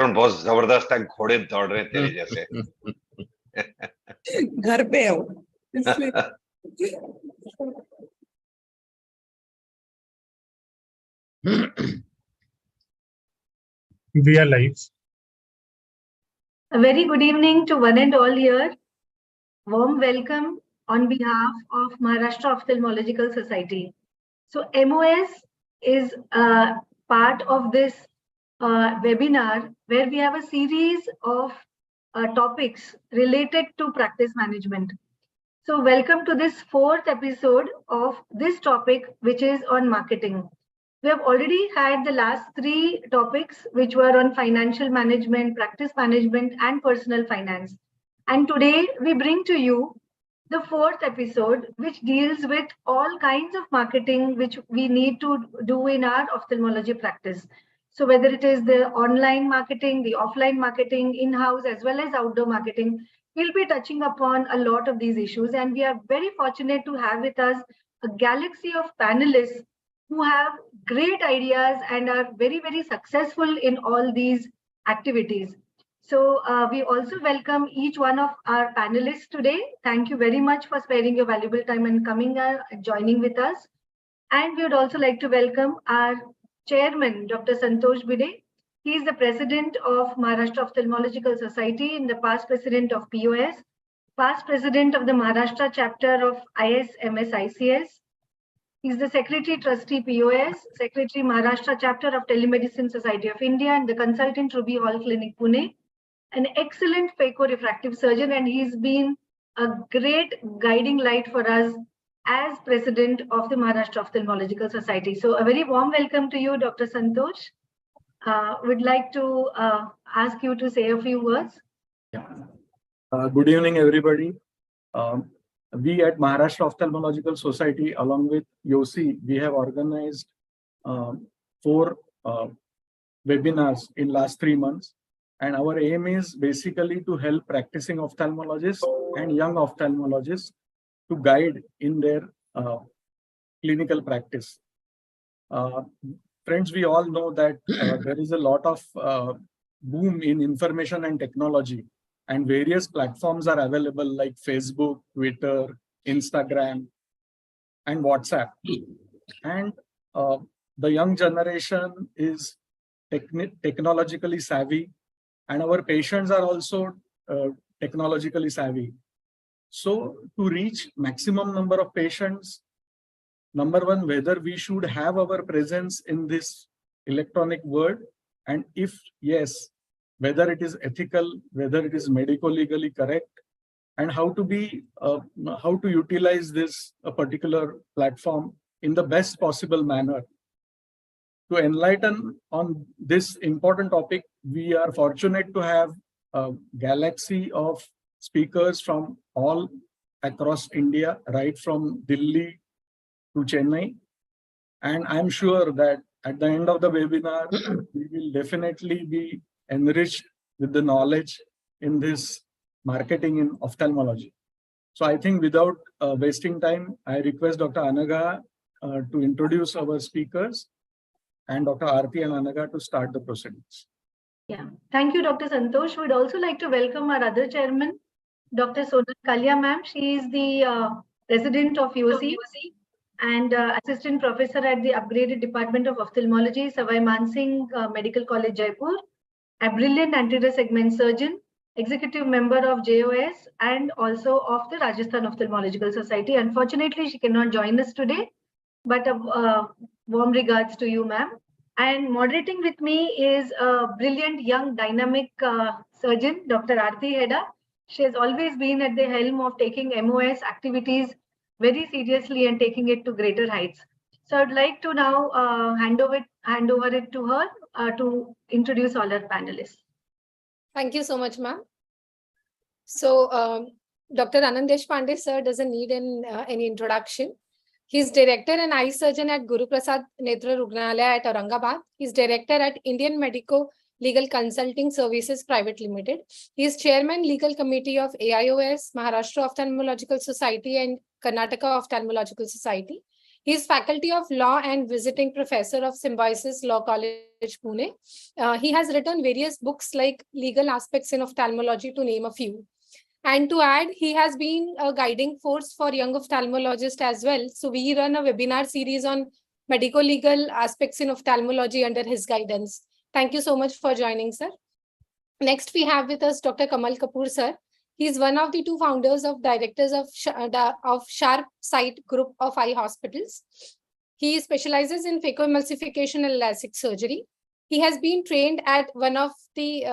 बहुत जबरदस्त है, घोड़े दौड़ रहे तेरे जैसे। घर पे हो इसलिए। We are live. A very good evening to one and all here. Warm welcome on behalf of Maharashtra Ophthalmological Society. So MOS is part of this webinar where we have a series of topics related to practice management. So welcome to this fourth episode of this topic, which is on marketing. We have already had the last three topics, which were on financial management, practice management, and personal finance. And today we bring to you the fourth episode, which deals with all kinds of marketing which we need to do in our ophthalmology practice. So whether it is the online marketing, the offline marketing, in-house, as well as outdoor marketing, we'll be touching upon a lot of these issues. And we are very fortunate to have with us a galaxy of panelists who have great ideas and are very, very successful in all these activities. So we also welcome each one of our panelists today. Thank you very much for sparing your valuable time and coming joining with us. And we would also like to welcome our chairman, Dr. Santosh Bide. He is the president of Maharashtra Ophthalmological Society, in the past president of POS, past president of the Maharashtra chapter of ISMS ICS. He's the Secretary Trustee POS, Secretary Maharashtra Chapter of Telemedicine Society of India, and the consultant Ruby Hall Clinic, Pune. An excellent phaco-refractive surgeon, and he's been a great guiding light for us as President of the Maharashtra Ophthalmological Society. So a very warm welcome to you, Dr. Santosh. We'd like to ask you to say a few words. Yeah. Good evening, everybody. We at Maharashtra Ophthalmological Society, along with YOSI, we have organized 4 webinars in last 3 months. And our aim is basically to help practicing ophthalmologists and young ophthalmologists to guide in their clinical practice. Friends, we all know that there is a lot of boom in information and technology, and various platforms are available like Facebook, Twitter, Instagram, and WhatsApp. And the young generation is technologically savvy, and our patients are also technologically savvy. So to reach maximum number of patients, number one, whether we should have our presence in this electronic world, and if yes, whether it is ethical, whether it is medico-legally correct, and how to utilize this particular platform in the best possible manner. To enlighten on this important topic, we are fortunate to have a galaxy of speakers from all across India, right from Delhi to Chennai. And I'm sure that at the end of the webinar, we will definitely be enriched with the knowledge in this marketing in ophthalmology. So I think without wasting time, I request Dr. Anaga to introduce our speakers, and Dr. Aarti and Anaga to start the proceedings. Yeah, thank you, Dr. Santosh. We'd also like to welcome our other chairman, Dr. Sonal Kalia ma'am. She is the president of YOSI and assistant professor at the upgraded Department of Ophthalmology, Savai Mansingh Medical College, Jaipur, a brilliant anterior segment surgeon, executive member of JOS, and also of the Rajasthan Ophthalmological Society. Unfortunately, she cannot join us today, but warm regards to you, ma'am. And moderating with me is a brilliant young dynamic surgeon, Dr. Aarti Heda. She has always been at the helm of taking MOS activities very seriously and taking it to greater heights. So I'd like to now hand over it to her to introduce all our panelists. Thank you so much, ma'am. So Dr. Anand Deshpande sir doesn't need any introduction. He's director and eye surgeon at Guru Prasad Netra Rugnalaya at Aurangabad. He's director at Indian Medico Legal Consulting Services Private Limited. He is chairman legal committee of AIOS, Maharashtra Ophthalmological Society, and Karnataka Ophthalmological Society. He is faculty of law and visiting professor of Symbiosis Law College, Pune. He has written various books like Legal Aspects in Ophthalmology, to name a few. And to add, he has been a guiding force for young ophthalmologists as well. So we run a webinar series on medico-legal aspects in ophthalmology under his guidance. Thank you so much for joining, sir. Next, we have with us Dr. Kamal Kapoor, sir. He is one of the two founders of directors of Sharp Sight Group of Eye Hospitals. He specializes in phacoemulsification and LASIK surgery. He has been trained at one of the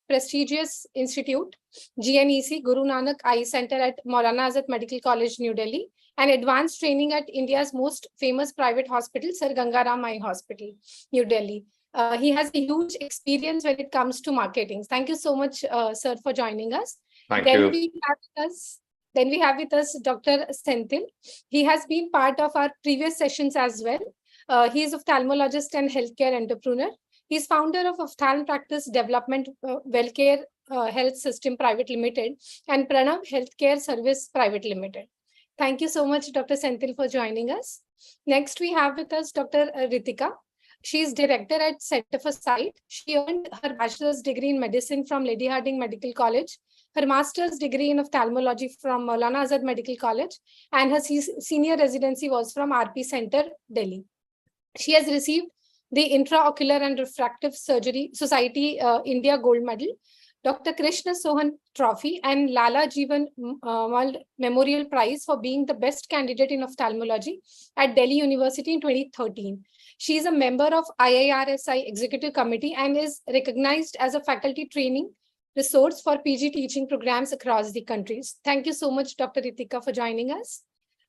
prestigious institute, GNEC, Guru Nanak Eye Center at Maulana Azad Medical College, New Delhi, and advanced training at India's most famous private hospital, Sir Gangaram Eye Hospital, New Delhi. He has a huge experience when it comes to marketing. Thank you so much, sir, for joining us. Thank you. Then we have with us Dr. Senthil. He has been part of our previous sessions as well. He is ophthalmologist and healthcare entrepreneur. He is founder of Ophthalm Practice Development Wellcare Health System Private Limited and Pranav Healthcare Service Private Limited. Thank you so much, Dr. Senthil, for joining us. Next, we have with us Dr. Ritika. She is director at Center for Sight. She earned her bachelor's degree in medicine from Lady Hardinge Medical College, her master's degree in ophthalmology from Maulana Azad Medical College, and her senior residency was from RP Center, Delhi. She has received the Intraocular and Refractive Surgery Society India Gold Medal, Dr. Krishna Sohan Trophy, and Lala Jeevan Memorial Prize for being the best candidate in ophthalmology at Delhi University in 2013. She is a member of IIRSI Executive Committee and is recognized as a faculty training resource for PG teaching programs across the countries. Thank you so much, Dr. Ritika, for joining us.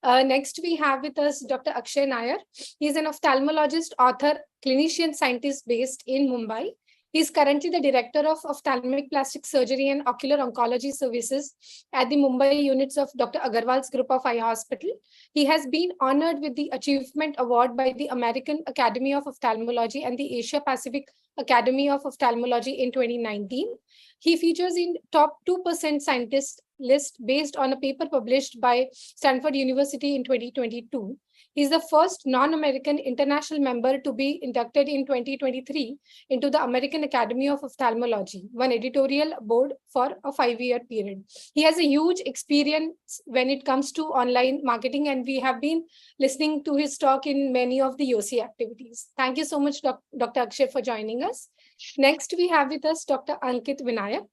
Next, we have with us Dr. Akshay Nair. He is an ophthalmologist, author, clinician scientist based in Mumbai. He is currently the director of ophthalmic plastic surgery and ocular oncology services at the Mumbai units of Dr. Agarwal's Group of Eye Hospital. He has been honored with the Achievement Award by the American Academy of Ophthalmology and the Asia Pacific Academy of Ophthalmology in 2019. He features in top 2% scientist list based on a paper published by Stanford University in 2022. He is the first non-American international member to be inducted in 2023 into the American Academy of Ophthalmology, one editorial board for a 5-year period. He has a huge experience when it comes to online marketing, and we have been listening to his talk in many of the YOSI activities. Thank you so much, Dr. Akshay, for joining us. Next, we have with us Dr. Ankit Vinayak.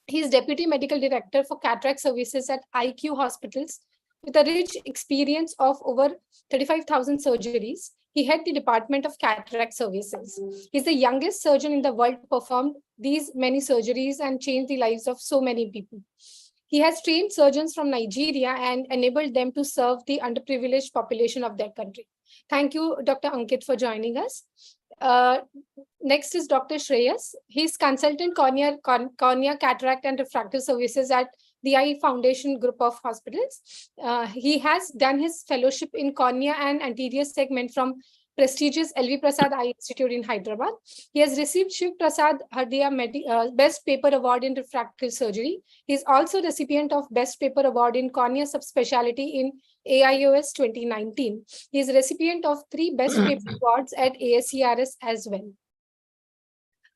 He is Deputy Medical Director for Cataract Services at IQ Hospitals. With a rich experience of over 35,000 surgeries, he head the Department of Cataract Services. He's the youngest surgeon in the world to perform these many surgeries and change the lives of so many people. He has trained surgeons from Nigeria and enabled them to serve the underprivileged population of their country. Thank you, Dr. Ankit, for joining us. Next is Dr. Shreyas. He's consultant cornea, cataract and refractive services at the Eye Foundation Group of Hospitals. He has done his fellowship in cornea and anterior segment from prestigious LV Prasad Eye Institute in Hyderabad. He has received Shiv Prasad Hardia Best Paper Award in Refractive Surgery. He is also recipient of Best Paper Award in Cornea Subspecialty in AIOS 2019. He is recipient of 3 Best Paper Awards at ASCRS as well.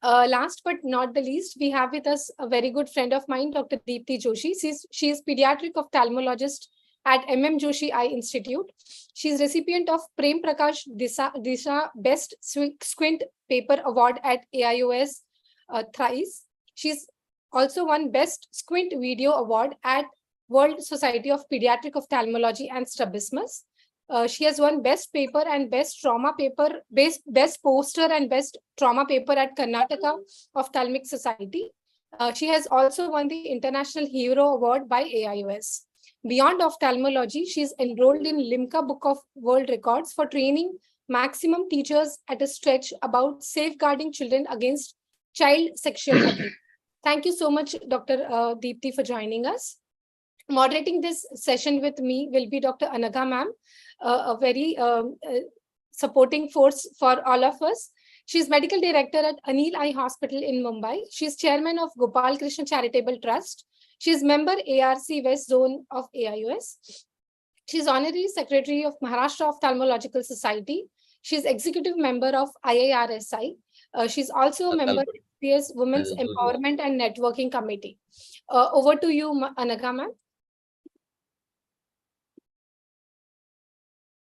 Last but not the least, we have with us a very good friend of mine, Dr. Deepti Joshi. She is pediatric ophthalmologist at MM Joshi Eye Institute. She is recipient of Prem Prakash Disha Best Squint Paper Award at AIOS thrice. She's also won Best Squint Video Award at World Society of Pediatric Ophthalmology and Strabismus. She has won Best Paper and Best Trauma Paper, Best Poster and Best Trauma Paper at Karnataka Ophthalmic Society. She has also won the International Hero Award by AIOS. Beyond ophthalmology, she is enrolled in Limca Book of World Records for training maximum teachers at a stretch about safeguarding children against child sexual abuse. Thank you so much, Dr. Deepti, for joining us. Moderating this session with me will be Dr. Anagha ma'am, a very supporting force for all of us. She is medical director at Anil Eye Hospital in Mumbai. She is chairman of Gopal Krishna Charitable Trust. She is member ARC West Zone of AIOS. She's Honorary Secretary of Maharashtra Ophthalmological Society. She's Executive Member of IIRSI. She's also a member of PS Women's Empowerment and Networking Committee. Over to you, Anagha ma'am.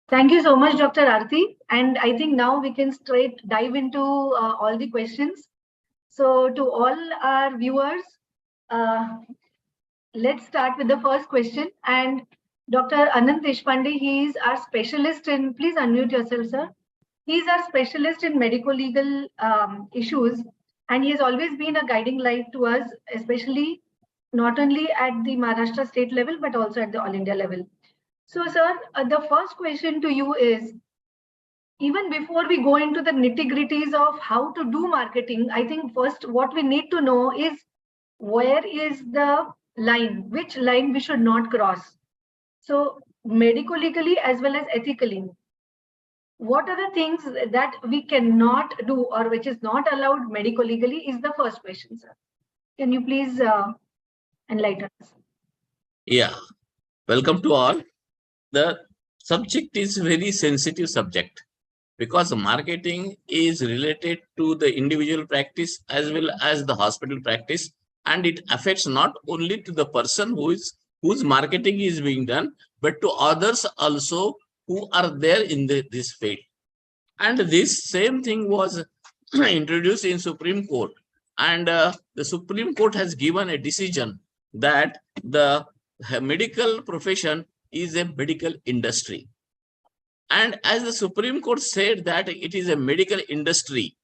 Thank you so much, Dr. Aarti. And I think now we can straight dive into all the questions. So to all our viewers, let's start with the first question. And Dr. Anand Deshpande, he is our specialist in, please unmute yourself, sir. He is our specialist in medico-legal issues, and he has always been a guiding light to us, especially not only at the Maharashtra state level, but also at the All India level. So, sir, the first question to you is, even before we go into the nitty-gritties of how to do marketing, I think first what we need to know is where is the line, which line we should not cross. So, medico-legally as well as ethically, what are the things that we cannot do or which is not allowed medico-legally is the first question, sir. Can you please enlighten us? Yeah, welcome to all. The subject is very sensitive subject because marketing is related to the individual practice as well as the hospital practice, and it affects not only to the person whose marketing is being done, but to others also who are there in this field. And this same thing was introduced in Supreme Court, and the Supreme Court has given a decision that the medical profession is a medical industry. And as the Supreme Court said that it is a medical industry,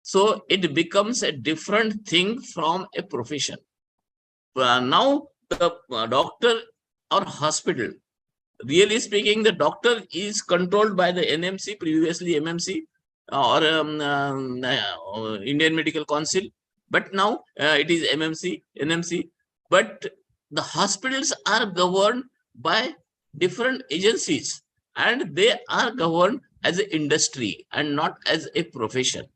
so it becomes a different thing from a profession. Now the doctor or hospital, really speaking, the doctor is controlled by the NMC, previously MMC, or Indian Medical Council, but now it is MMC, NMC. But the hospitals are governed by different agencies, and they are governed as an industry and not as a profession.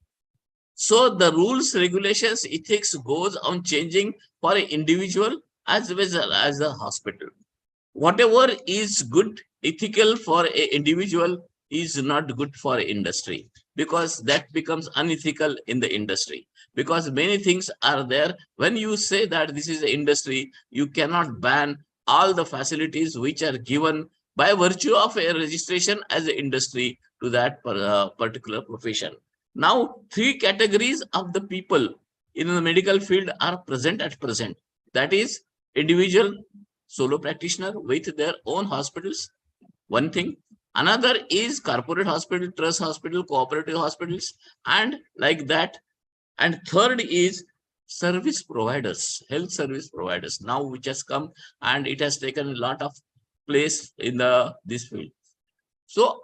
So the rules, regulations, ethics goes on changing for an individual as well as a hospital. Whatever is good, ethical for an individual is not good for industry, because that becomes unethical in the industry. Because many things are there. When you say that this is an industry, you cannot ban all the facilities which are given by virtue of a registration as an industry to that particular profession. Now, three categories of the people in the medical field are present at present. That is individual solo practitioner with their own hospitals, one thing. Another is corporate hospital, trust hospital, cooperative hospitals, and like that. And third is service providers, health service providers, now which has come, and it has taken a lot of place in this field. So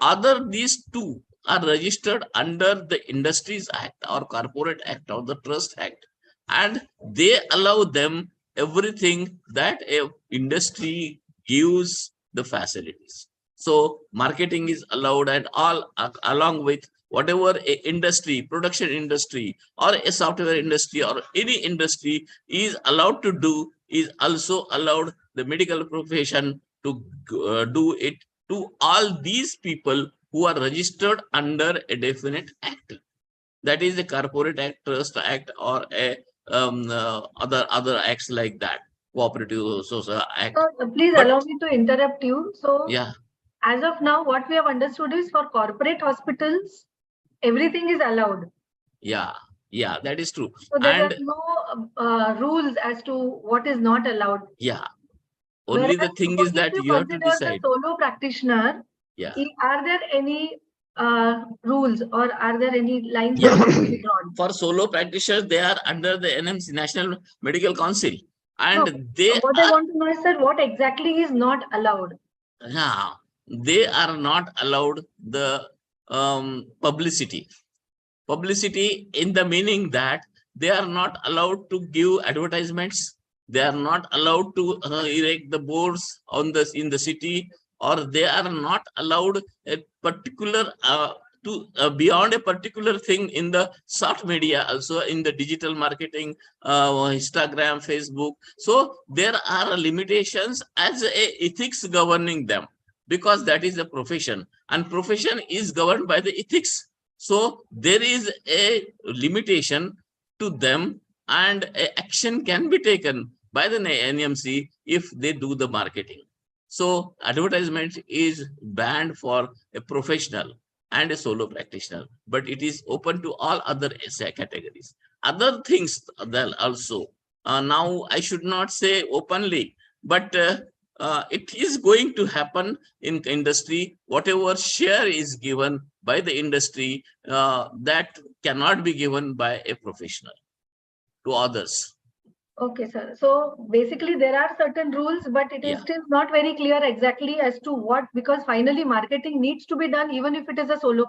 these two are registered under the Industries Act or Corporate Act or the Trust Act, and they allow them everything that a industry gives the facilities. So marketing is allowed, and all along with whatever a industry, production industry or a software industry or any industry is allowed to do, is also allowed the medical profession to do it to all these people who are registered under a definite act. That is the Corporate Act, Trust Act, or a other acts like that, Cooperative Social Act. Please allow me to interrupt you. So yeah, as of now, what we have understood is for corporate hospitals, everything is allowed. Yeah, that is true. So there are no rules as to what is not allowed. Yeah, only the thing is that you have to decide. The solo practitioner, yeah, are there any rules or are there any lines drawn? For solo practitioners, they are under the NMC, National Medical Council, and what I want to know is, sir, what exactly is not allowed? Yeah, they are not allowed the publicity. Publicity in the meaning that they are not allowed to give advertisements. They are not allowed to erect the boards in the city, or they are not allowed a particular beyond a particular thing in the soft media, also in the digital marketing, Instagram, Facebook. So there are limitations as a ethics governing them. because that is a profession, and profession is governed by the ethics. So there is a limitation to them, and a action can be taken by the NMC if they do the marketing. So advertisement is banned for a professional and a solo practitioner, but it is open to all other categories. Other things that also, now I should not say openly, but it is going to happen in industry. Whatever share is given by the industry, that cannot be given by a professional to others. Okay, sir. So basically there are certain rules, but it is still not very clear exactly as to what, because finally marketing needs to be done even if it is a solo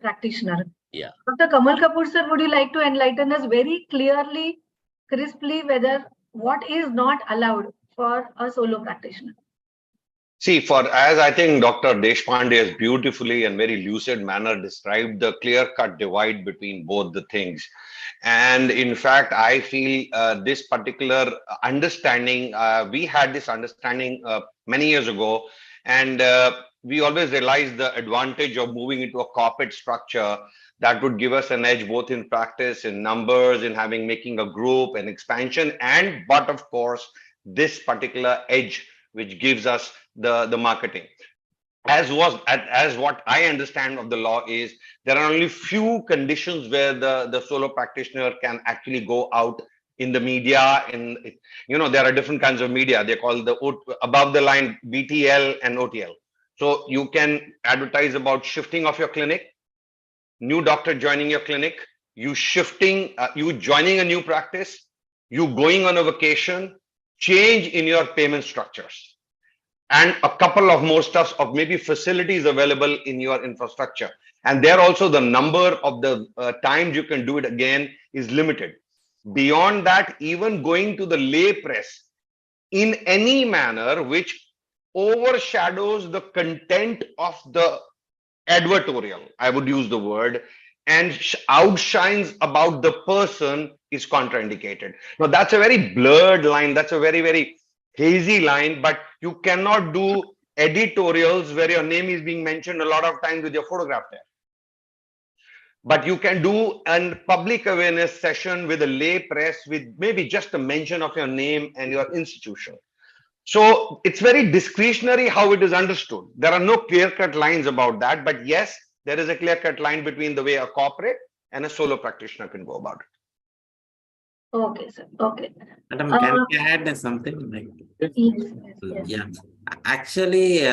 practitioner. Yeah. Dr. Kamal Kapoor, sir, would you like to enlighten us very clearly, crisply, whether what is not allowed for a solo practitioner? See, as I think Dr. Deshpande has beautifully and very lucid manner described the clear-cut divide between both the things. And in fact, I feel this particular understanding, we had this understanding many years ago, and we always realized the advantage of moving into a corporate structure that would give us an edge both in practice, in numbers, in making a group and expansion, but of course, this particular edge which gives us the marketing. As what I understand of the law is, there are only few conditions where the solo practitioner can actually go out in the media. There are different kinds of media. They call the above the line BTL and OTL. So you can advertise about shifting of your clinic, new doctor joining your clinic, you joining a new practice, you going on a vacation, change in your payment structures, and a couple of more stuffs of maybe facilities available in your infrastructure. And there also the number of the times you can do it again is limited. Beyond that, even going to the lay press in any manner which overshadows the content of the advertorial, I would use the word, and outshines about the person is contraindicated. Now that's a very blurred line. That's a very, very hazy line, but you cannot do editorials where your name is being mentioned a lot of times with your photograph there. But you can do a public awareness session with a lay press with maybe just a mention of your name and your institution. So it's very discretionary how it is understood. There are no clear-cut lines about that, but yes, there is a clear-cut line between the way a corporate and a solo practitioner can go about it. Okay, sir. Okay. Madam, can I add something? Yes. Yeah. Actually,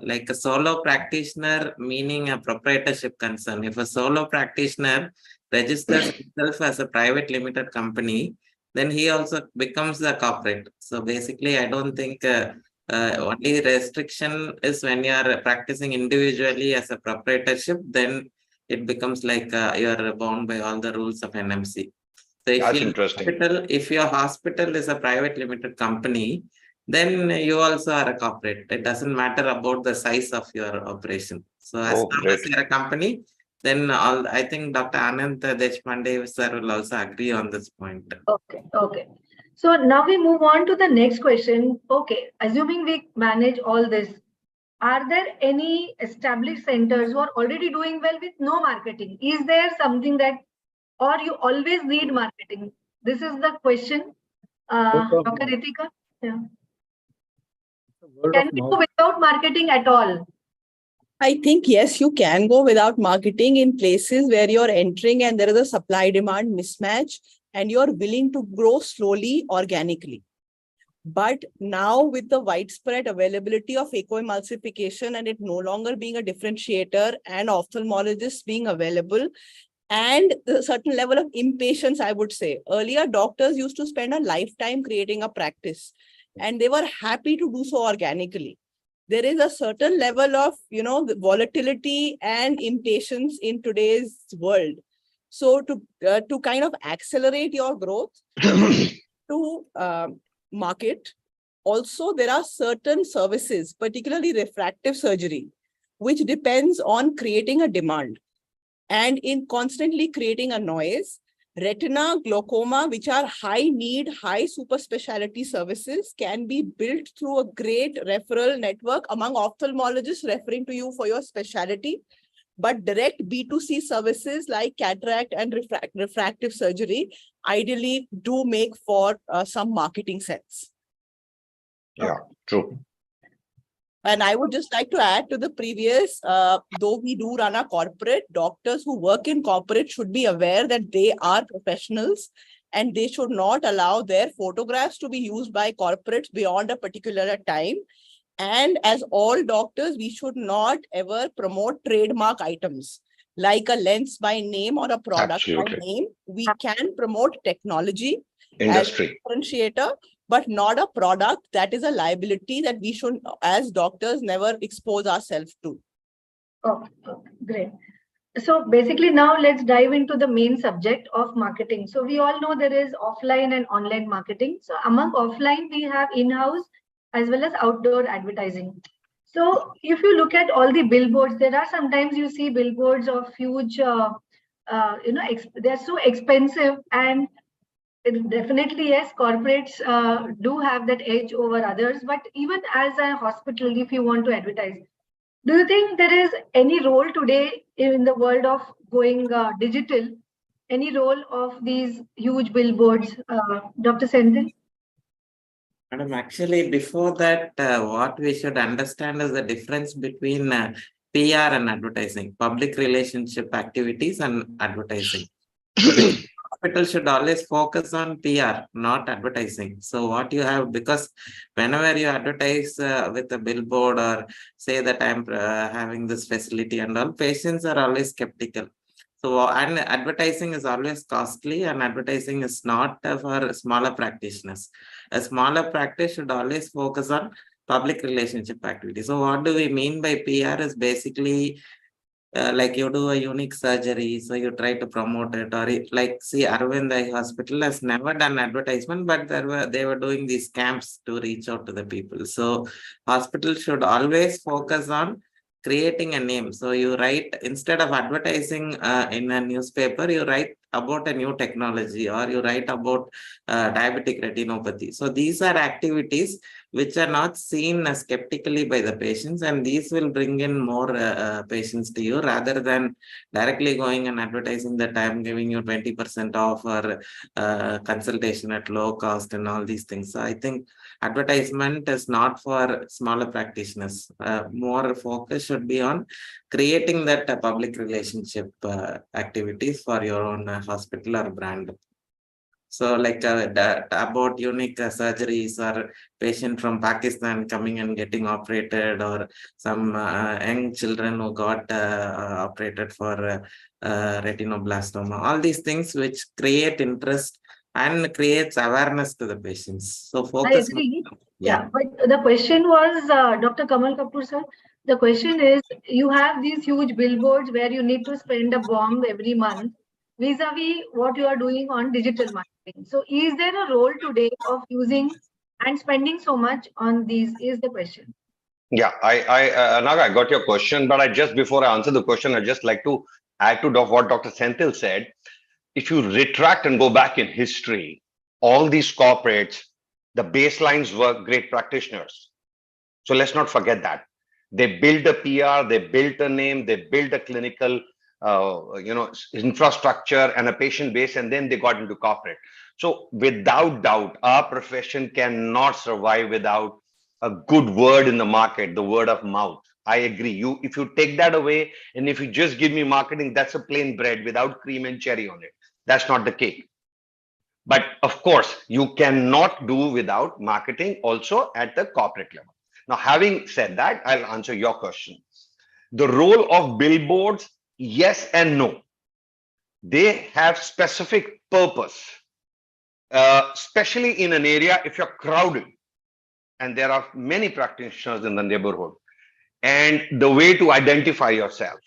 like a solo practitioner, meaning a proprietorship concern. If a solo practitioner registers himself as a private limited company, then he also becomes the corporate. So basically, I don't think only restriction is when you are practicing individually as a proprietorship, then it becomes like you are bound by all the rules of NMC. So if your hospital is a private limited company, then you also are a corporate. It doesn't matter about the size of your operation. So as long as you're a company, then I think Dr. Anand Deshpande sir will also agree on this point. Okay. So now we move on to the next question. Okay, assuming we manage all this, are there any established centers who are already doing well with no marketing? Is there something that, or you always need marketing? This is the question. Dr. Ritika? Yeah. Can we go without marketing at all? I think, yes, you can go without marketing in places where you're entering and there is a supply-demand mismatch and you're willing to grow slowly, organically. But now with the widespread availability of eco-emulsification and it no longer being a differentiator and ophthalmologists being available and a certain level of impatience, I would say. Earlier, doctors used to spend a lifetime creating a practice and they were happy to do so organically. There is a certain level of, the volatility and impatience in today's world. So to kind of accelerate your growth, to market, also there are certain services, particularly refractive surgery, which depends on creating a demand and in constantly creating a noise. Retina, glaucoma, which are high need, high super specialty services, can be built through a great referral network among ophthalmologists referring to you for your specialty. But direct B2C services like cataract and refractive surgery ideally do make for some marketing sense. Yeah, true. And I would just like to add to the previous, though we do run a corporate, doctors who work in corporate should be aware that they are professionals and they should not allow their photographs to be used by corporates beyond a particular time. And as all doctors, we should not ever promote trademark items like a lens by name or a product by name. We can promote technology Industry as a differentiator, but not a product that is a liability that we should, as doctors, never expose ourselves to. Okay, great. So basically now let's dive into the main subject of marketing. So we all know there is offline and online marketing. So among offline, we have in-house as well as outdoor advertising. So if you look at all the billboards, there are sometimes you see billboards of huge, they're so expensive, and definitely, yes, corporates do have that edge over others. But even as a hospital, if you want to advertise, do you think there is any role today in the world of going digital? Any role of these huge billboards, Dr. Senthil? Madam, actually, before that, what we should understand is the difference between PR and advertising, public relationship activities and advertising. So the hospital should always focus on PR, not advertising. So what you have, because whenever you advertise with a billboard or say that I'm having this facility and all, patients are always skeptical. So, and advertising is always costly, and advertising is not for smaller practitioners. A smaller practice should always focus on public relationship activities. So what do we mean by PR is basically like you do a unique surgery, so you try to promote it, or like see Arvind Eye Hospital has never done advertisement, but they were doing these camps to reach out to the people. So hospitals should always focus on creating a name. So you write, instead of advertising in a newspaper, you write about a new technology, or you write about diabetic retinopathy. So these are activities which are not seen skeptically by the patients, and these will bring in more patients to you, rather than directly going and advertising that I'm giving you 20% off or consultation at low cost and all these things. So I think advertisement is not for smaller practitioners. More focus should be on creating that public relationship activities for your own hospital or brand. So like about unique surgeries, or patient from Pakistan coming and getting operated, or some young children who got operated for retinoblastoma, all these things which create interest and creates awareness to the patients. So focus. I agree. Yeah, but the question was, Dr. Kamal Kapoor sir, the question is, you have these huge billboards where you need to spend a bomb every month, vis-a-vis what you are doing on digital marketing. So is there a role today of using and spending so much on these, is the question. Yeah, Naga, I got your question, but before I answer the question, I'd just like to add to what Dr. Senthil said. If you retract and go back in history, all these corporates, the baselines were great practitioners. So let's not forget that. They built a PR, they built a name, they built a clinical infrastructure and a patient base, and then they got into corporate. So without doubt, our profession cannot survive without a good word in the market, the word of mouth. I agree. If you take that away, and if you just give me marketing, that's a plain bread without cream and cherry on it. That's not the cake. But of course, you cannot do without marketing also at the corporate level. Now, having said that, I'll answer your question. The role of billboards, yes and no. They have specific purpose, especially in an area if you're crowded and there are many practitioners in the neighborhood, and the way to identify yourself.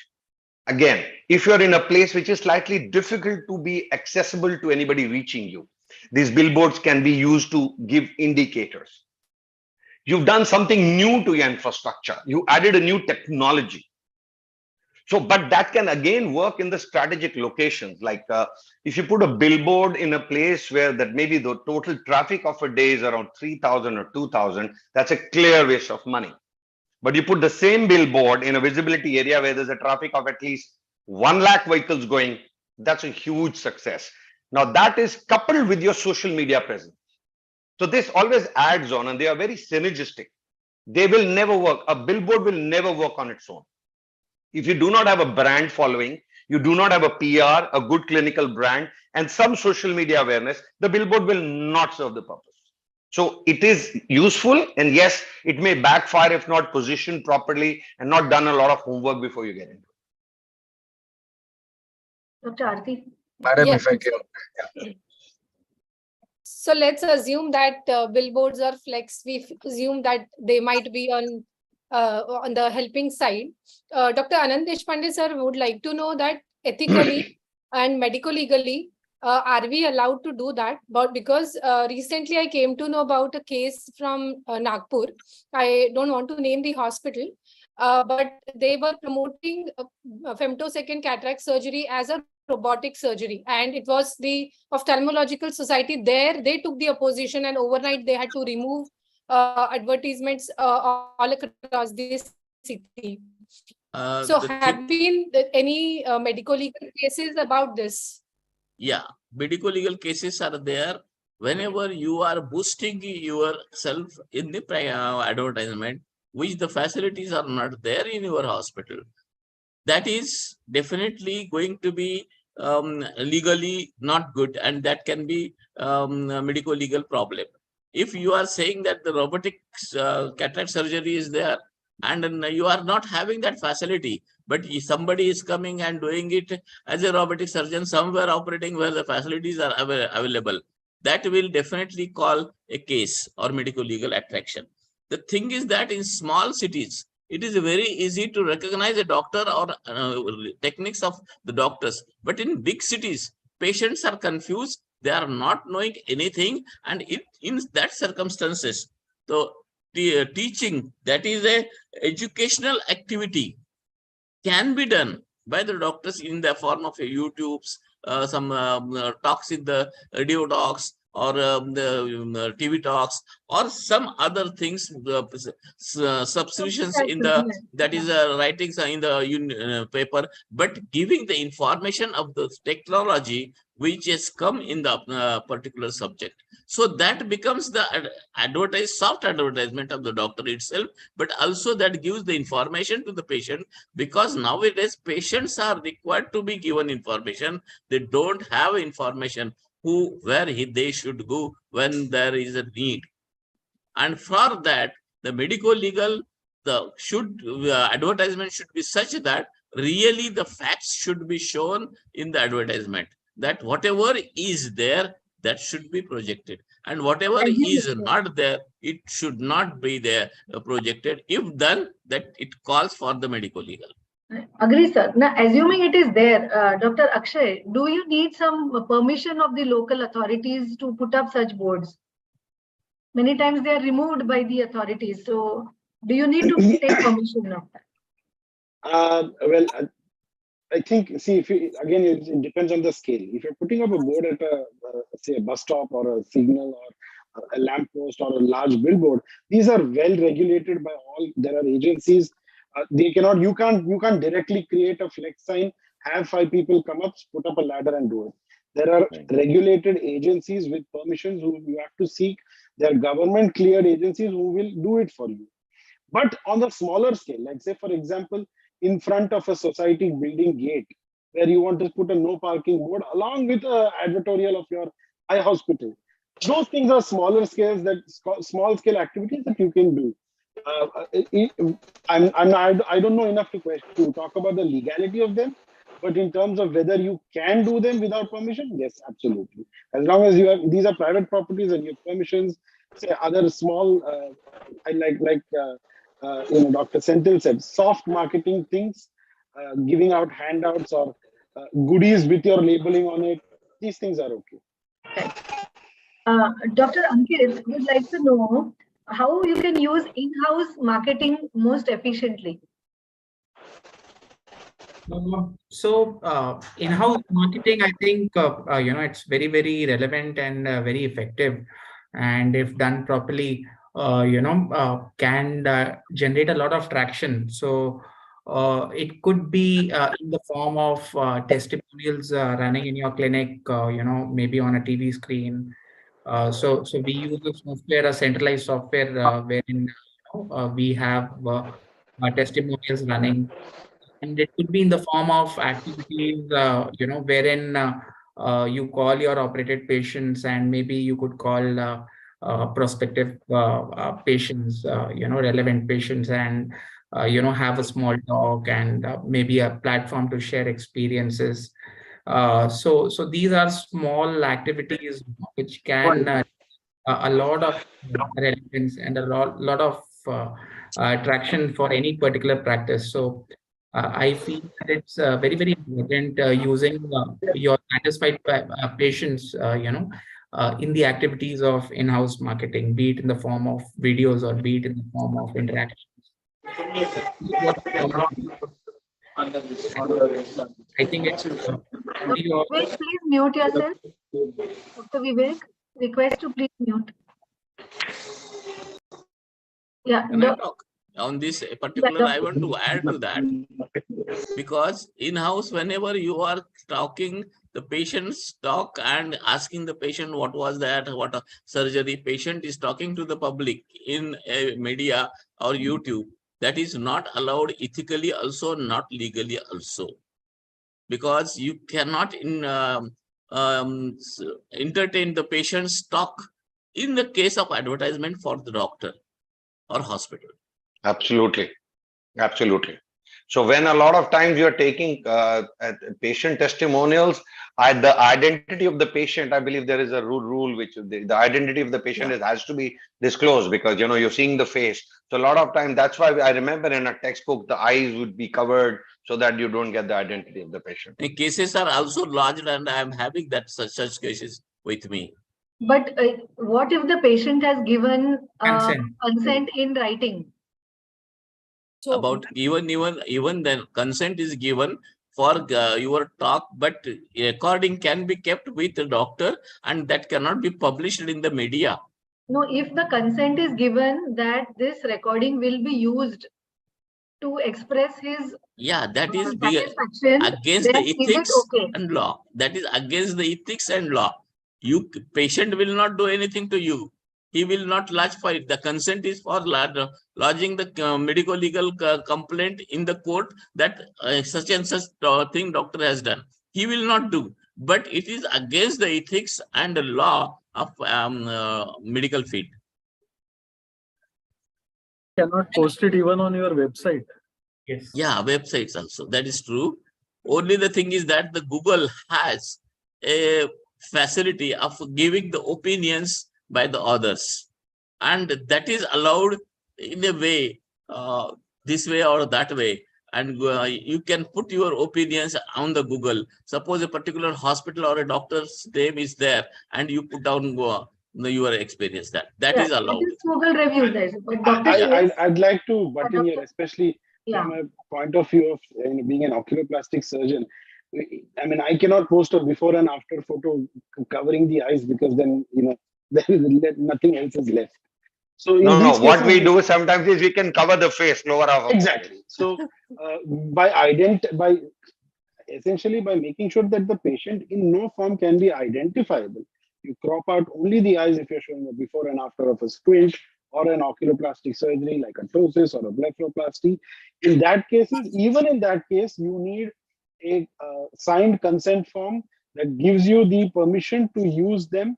Again, if you're in a place which is slightly difficult to be accessible to anybody reaching you, these billboards can be used to give indicators. You've done something new to your infrastructure. You added a new technology. So, but that can again work in the strategic locations. Like if you put a billboard in a place where that maybe the total traffic of a day is around 3,000 or 2,000, that's a clear waste of money. But you put the same billboard in a visibility area where there's a traffic of at least 1 lakh vehicles going, that's a huge success. Now that is coupled with your social media presence. So this always adds on, and they are very synergistic. They will never work. A billboard will never work on its own. If you do not have a brand following, you do not have a PR, a good clinical brand, and some social media awareness, the billboard will not serve the purpose. So it is useful, and yes, it may backfire if not positioned properly and not done a lot of homework before you get into it. Dr. Aarti? Madam, Yes. if I can. So let's assume that billboards are flex. We assume that they might be on the helping side. Dr. Anand Deshpande sir would like to know that ethically and medico-legally, are we allowed to do that? But because recently I came to know about a case from Nagpur. I don't want to name the hospital, but they were promoting femtosecond cataract surgery as a robotic surgery, and it was the Ophthalmological Society there. They took the opposition, and overnight they had to remove advertisements all across the city. So have been any medico-legal cases about this? Yeah, medico-legal cases are there. Whenever you are boosting yourself in the advertisement, which the facilities are not there in your hospital, that is definitely going to be legally not good, and that can be a medico-legal problem. If you are saying that the robotic cataract surgery is there, and you are not having that facility, but somebody is coming and doing it as a robotic surgeon somewhere operating where the facilities are available, that will definitely call a case or medico-legal attraction. The thing is that in small cities, it is very easy to recognize a doctor or techniques of the doctors. But in big cities, patients are confused. They are not knowing anything. And in that circumstances, the teaching, that is a educational activity, can be done by the doctors in the form of YouTube's, some talks in the radio talks, or the TV talks, or some other things, subscriptions in the, that is writings in the paper, but giving the information of the technology which has come in the particular subject. So that becomes the soft advertisement of the doctor itself, but also that gives the information to the patient, because nowadays patients are required to be given information. They don't have information where they should go when there is a need. And for that, the medico-legal, advertisement should be such that really the facts should be shown in the advertisement, that whatever is there, that should be projected, and whatever is not there, it should not be there projected. If done, that it calls for the medico-legal. Agree, sir. Now, assuming it is there, Dr. Akshay, do you need some permission of the local authorities to put up such boards? Many times they are removed by the authorities. So, do you need to take permission of that? Well, I think, see, if you, again, it depends on the scale. If you're putting up a board at a, say, a bus stop or a signal or a lamppost or a large billboard, these are well regulated by all. There are agencies. They cannot. You can't directly create a flex sign, have 5 people come up, put up a ladder, and do it. There are regulated agencies with permissions who you have to seek. There are government cleared agencies who will do it for you. But on the smaller scale, like say, for example, in front of a society building gate, where you want to put a no parking board along with an advertorial of your eye hospital. Those things are smaller scales, small scale activities that you can do. I don't know enough to talk about the legality of them, but in terms of whether you can do them without permission, yes, absolutely. As long as you have, these are private properties and you have permissions. Say other small, Dr. Senthil said, soft marketing things, giving out handouts or goodies with your labeling on it. These things are okay. Dr. Ankit would like to know how you can use in-house marketing most efficiently. In-house marketing, I think it's very, very relevant and very effective, and if done properly, can generate a lot of traction. So it could be in the form of testimonials running in your clinic, maybe on a TV screen. So we use a software, a centralized software, wherein we have testimonials running, and it could be in the form of activities, wherein you call your operated patients, and maybe you could call prospective patients, relevant patients, and have a small talk, and maybe a platform to share experiences. So these are small activities which can a lot of relevance and a lot of traction for any particular practice. So I feel that it's very, very important using your satisfied patients, in the activities of in-house marketing, be it in the form of videos or be it in the form of interactions. I think it's Vivek, please mute yourself. Dr. Vivek, request to please mute. Yeah. Can I talk on this particular? I want to add to that, because in-house, whenever you are talking, the patients talk and asking the patient what was that, what a surgery. Patient is talking to the public in a media or YouTube. That is not allowed ethically, also not legally also, because you cannot entertain the patient's talk in the case of advertisement for the doctor or hospital. Absolutely. Absolutely. So when a lot of times you're taking patient testimonials, the identity of the patient, I believe there is a rule which the identity of the patient has to be disclosed, because you're seeing the face. So a lot of time, that's why I remember in a textbook the eyes would be covered so that you don't get the identity of the patient. And cases are also lodged, and I am having that such cases with me. But what if the patient has given consent in writing? So about even then consent is given for your talk, but recording can be kept with the doctor, and that cannot be published in the media. No, if the consent is given that this recording will be used to express his that is against the ethics and law. That is against the ethics and law. Patient will not do anything to you. He will not lodge for it. The consent is for lodging the medical legal complaint in the court that such and such thing doctor has done. He will not do, but it is against the ethics and the law of medical field. Cannot post it even on your website. Yes. Yeah, websites also. That is true. Only the thing is that the Google has a facility of giving the opinions by the others, and that is allowed in a way, this way or that way, and you can put your opinions on the Google. Suppose a particular hospital or a doctor's name is there, and you put down your experience. That is allowed. That is Google reviews. But I'd like to butt in here, especially from a point of view of being an oculoplastic surgeon. I mean, I cannot post a before and after photo covering the eyes, because then there is nothing else is left. So what we do sometimes is we can cover the face, lower half. Exactly. So essentially by making sure that the patient in no form can be identifiable, you crop out only the eyes if you're showing a before and after of a squint or an oculoplastic surgery like a ptosis or a blepharoplasty. In that cases, even in that case, you need a signed consent form that gives you the permission to use them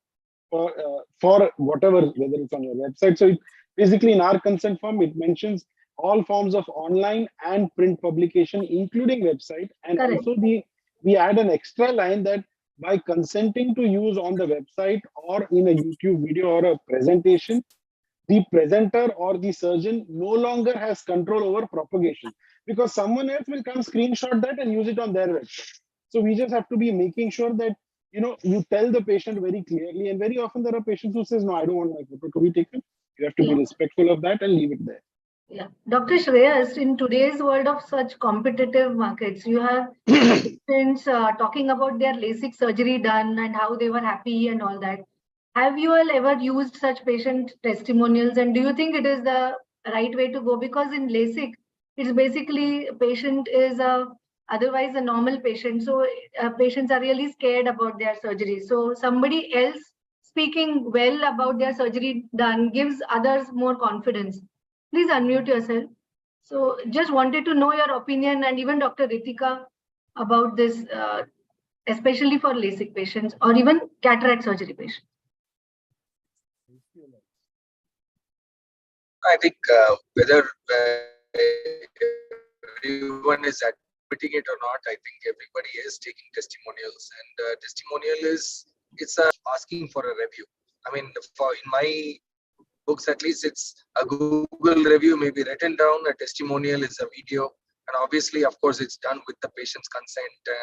for whatever, whether it's on your website. So basically in our consent form, it mentions all forms of online and print publication, including website. And also we add an extra line that by consenting to use on the website or in a YouTube video or a presentation, the presenter or the surgeon no longer has control over propagation, because someone else will come screenshot that and use it on their website. So we just have to be making sure that you tell the patient very clearly, and very often there are patients who says, no, I don't want my photo to be taken. You have to be respectful of that and leave it there. Yeah. Dr. Shreyas, in today's world of such competitive markets, you have patients talking about their LASIK surgery done and how they were happy and all that. Have you all ever used such patient testimonials, and do you think it is the right way to go? Because in LASIK, it's basically patient is otherwise a normal patient. So patients are really scared about their surgery. So somebody else speaking well about their surgery done gives others more confidence. Please unmute yourself. So just wanted to know your opinion, and even Dr. Ritika, about this, especially for LASIK patients or even cataract surgery patients. I think whether everyone is admitting it or not, I think everybody is taking testimonials, and testimonial is asking for a review. I mean, in my books at least, it's a Google review may be written down. A testimonial is a video, and obviously, of course, it's done with the patient's consent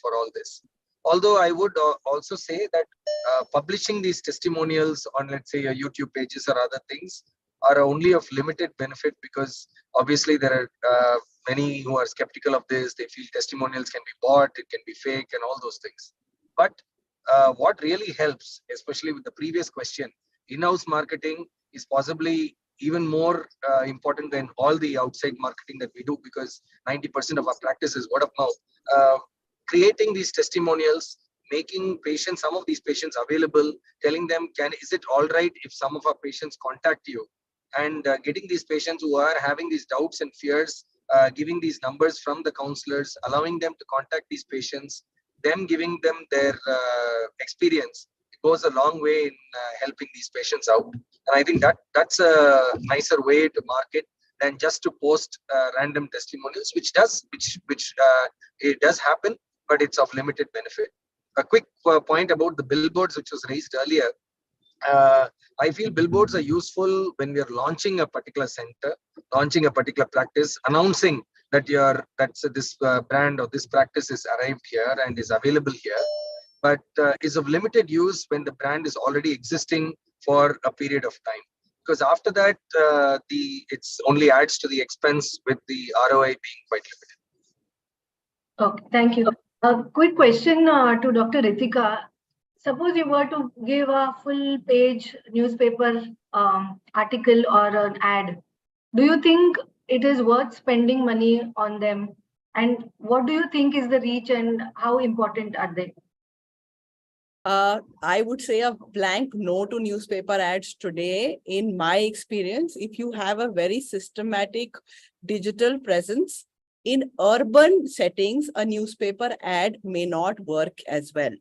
for all this. Although I would also say that publishing these testimonials on, let's say, your YouTube pages or other things are only of limited benefit, because obviously there are many who are skeptical of this. They feel testimonials can be bought, it can be fake, and all those things. But what really helps, especially with the previous question, in-house marketing is possibly even more important than all the outside marketing that we do, because 90% of our practice is word of mouth. Creating these testimonials, making patients, some of these patients available, telling them, is it all right if some of our patients contact you? And getting these patients who are having these doubts and fears, giving these numbers from the counselors, allowing them to contact these patients, them giving them their experience, it goes a long way in helping these patients out. And I think that's a nicer way to market than just to post random testimonials, which it does happen, but it's of limited benefit. A quick point about the billboards, which was raised earlier. I feel billboards are useful when we are launching a particular center, launching a particular practice, announcing that this brand or this practice is arrived here and is available here, but is of limited use when the brand is already existing for a period of time. Because after that, it's only adds to the expense, with the ROI being quite limited. Okay, thank you. A quick question to Dr. Ritika. Suppose you were to give a full page newspaper article or an ad, do you think it is worth spending money on them? And what do you think is the reach, and how important are they? I would say a blank no to newspaper ads today. In my experience, if you have a very systematic digital presence, in urban settings, a newspaper ad may not work as well.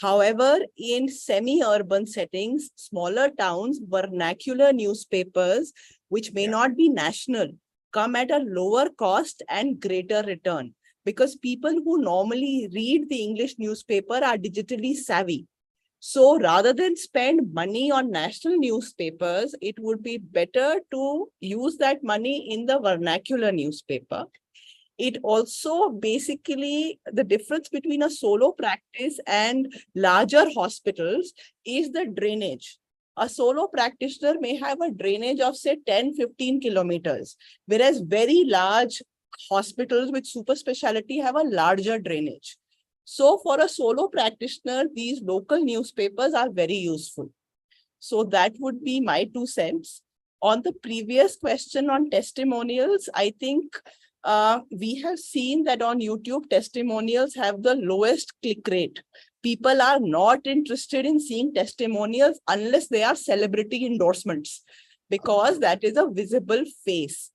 However, in semi-urban settings, smaller towns, vernacular newspapers, which may not be national, come at a lower cost and greater return, because people who normally read the English newspaper are digitally savvy. So rather than spend money on national newspapers, it would be better to use that money in the vernacular newspaper. It also basically, the difference between a solo practice and larger hospitals is the drainage. A solo practitioner may have a drainage of say 10-15 kilometers, whereas very large hospitals with super specialty have a larger drainage. So for a solo practitioner, these local newspapers are very useful. So that would be my 2 cents. On the previous question on testimonials, I think we have seen that on YouTube, testimonials have the lowest click rate. People are not interested in seeing testimonials unless they are celebrity endorsements, because that is a visible face.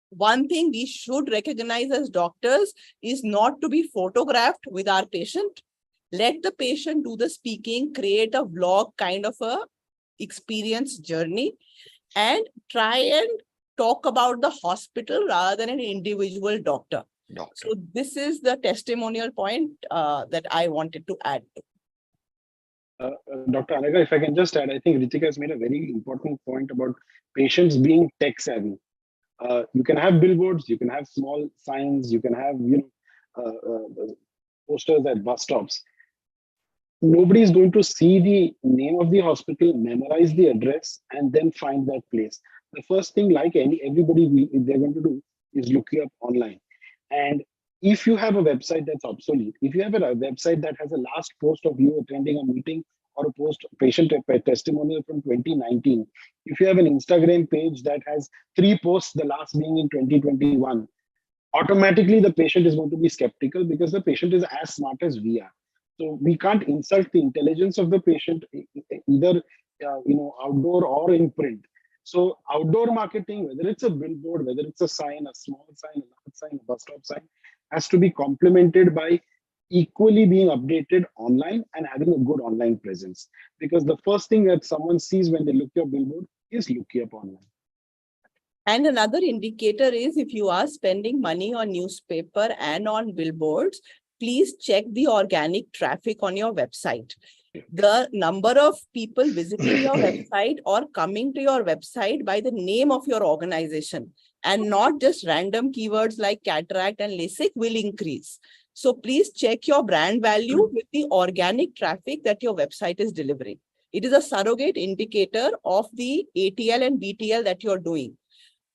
One thing we should recognize as doctors is not to be photographed with our patient. Let the patient do the speaking, create a vlog kind of a experience journey, and try and talk about the hospital rather than an individual doctor. So this is the testimonial point that I wanted to add. Dr. Anaga, if I can just add, I think Ritika has made a very important point about patients being tech savvy. You can have billboards, you can have small signs, you can have posters at bus stops. Nobody is going to see the name of the hospital, memorize the address, and then find that place. the first thing, like everybody they're going to do, is look you up online. And if you have a website that's obsolete, if you have a website that has a last post of you attending a meeting or a post patient testimonial from 2019, if you have an Instagram page that has 3 posts, the last being in 2021, automatically the patient is going to be skeptical because the patient is as smart as we are. So we can't insult the intelligence of the patient either outdoor or in print. So outdoor marketing, whether it's a billboard, whether it's a sign, a small sign, a large sign, a bus stop sign, has to be complemented by equally being updated online and having a good online presence. Because the first thing that someone sees when they look your billboard is look you up online. And another indicator is if you are spending money on newspaper and on billboards, please check the organic traffic on your website. The number of people visiting your website or coming to your website by the name of your organization and not just random keywords like cataract and LASIK will increase. So please check your brand value with the organic traffic that your website is delivering. It is a surrogate indicator of the ATL and BTL that you're doing.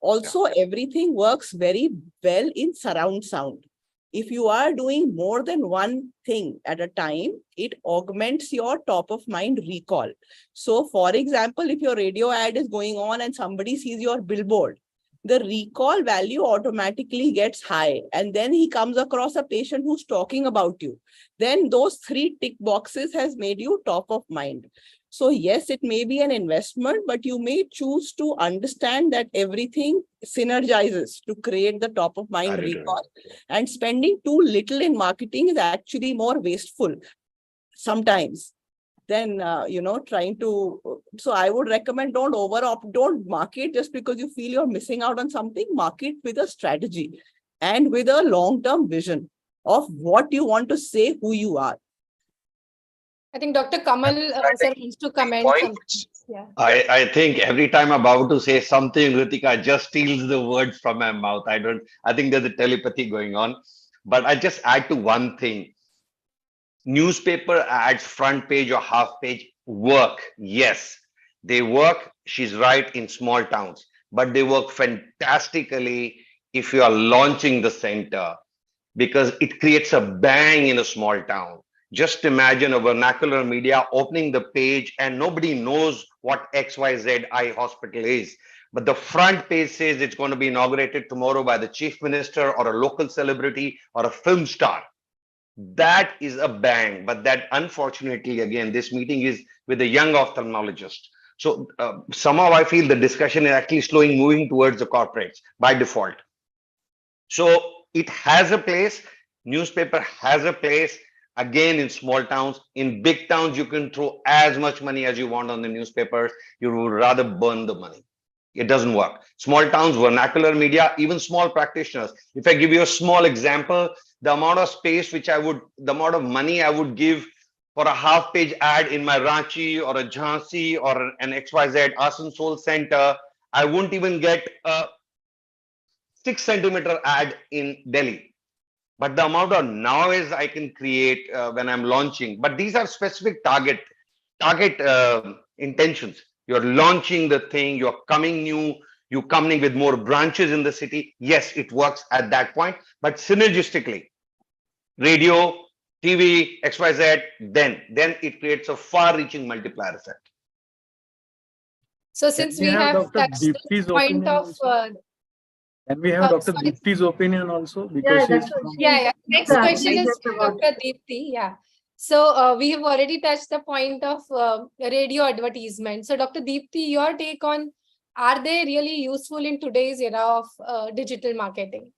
Also, everything works very well in surround sound. If you are doing more than one thing at a time, it augments your top of mind recall. So, for example, if your radio ad is going on and somebody sees your billboard, the recall value automatically gets high. And then he comes across a patient who's talking about you. Then those 3 tick boxes has made you top of mind. So yes, it may be an investment, but you may choose to understand that everything synergizes to create the top of mind recall. And spending too little in marketing is actually more wasteful sometimes than, trying to. So I would recommend don't market just because you feel you're missing out on something. Market with a strategy and with a long-term vision of what you want to say, who you are. I think Dr. Kamal sir wants to comment something. Yeah. I think every time I'm about to say something, Ritika just steals the words from my mouth. I think there's a telepathy going on. But I just add to one thing. Newspaper ads, front page or half page work. Yes, they work. She's right, in small towns, but they work fantastically if you are launching the center because it creates a bang in a small town. Just imagine a vernacular media opening the page and nobody knows what XYZ eye hospital is. But the front page says it's going to be inaugurated tomorrow by the chief minister or a local celebrity or a film star. That is a bang. But that, unfortunately, again, this meeting is with a young ophthalmologist. So somehow I feel the discussion is actually moving towards the corporates by default. So it has a place. Newspaper has a place. Again, in small towns. In big towns, you can throw as much money as you want on the newspapers. You would rather burn the money. It doesn't work. Small towns, vernacular media, even small practitioners. If I give you a small example, the amount of space the amount of money I would give for a half-page ad in my Ranchi or a Jhansi or an XYZ Asansol center, I wouldn't even get a 6-centimeter ad in Delhi. But the amount of noise I can create when I'm launching, but these are specific target intentions. You're launching the thing, you're coming new, you're coming with more branches in the city. Yes, it works at that point, but synergistically, radio, TV, XYZ, then it creates a far-reaching multiplier effect. So since we have touched the point of can we have Dr. Deepti's opinion also? Because Next question is Dr. Deepti. Yeah. So we have already touched the point of radio advertisement. So Dr. Deepti, your take on, are they really useful in today's era of digital marketing?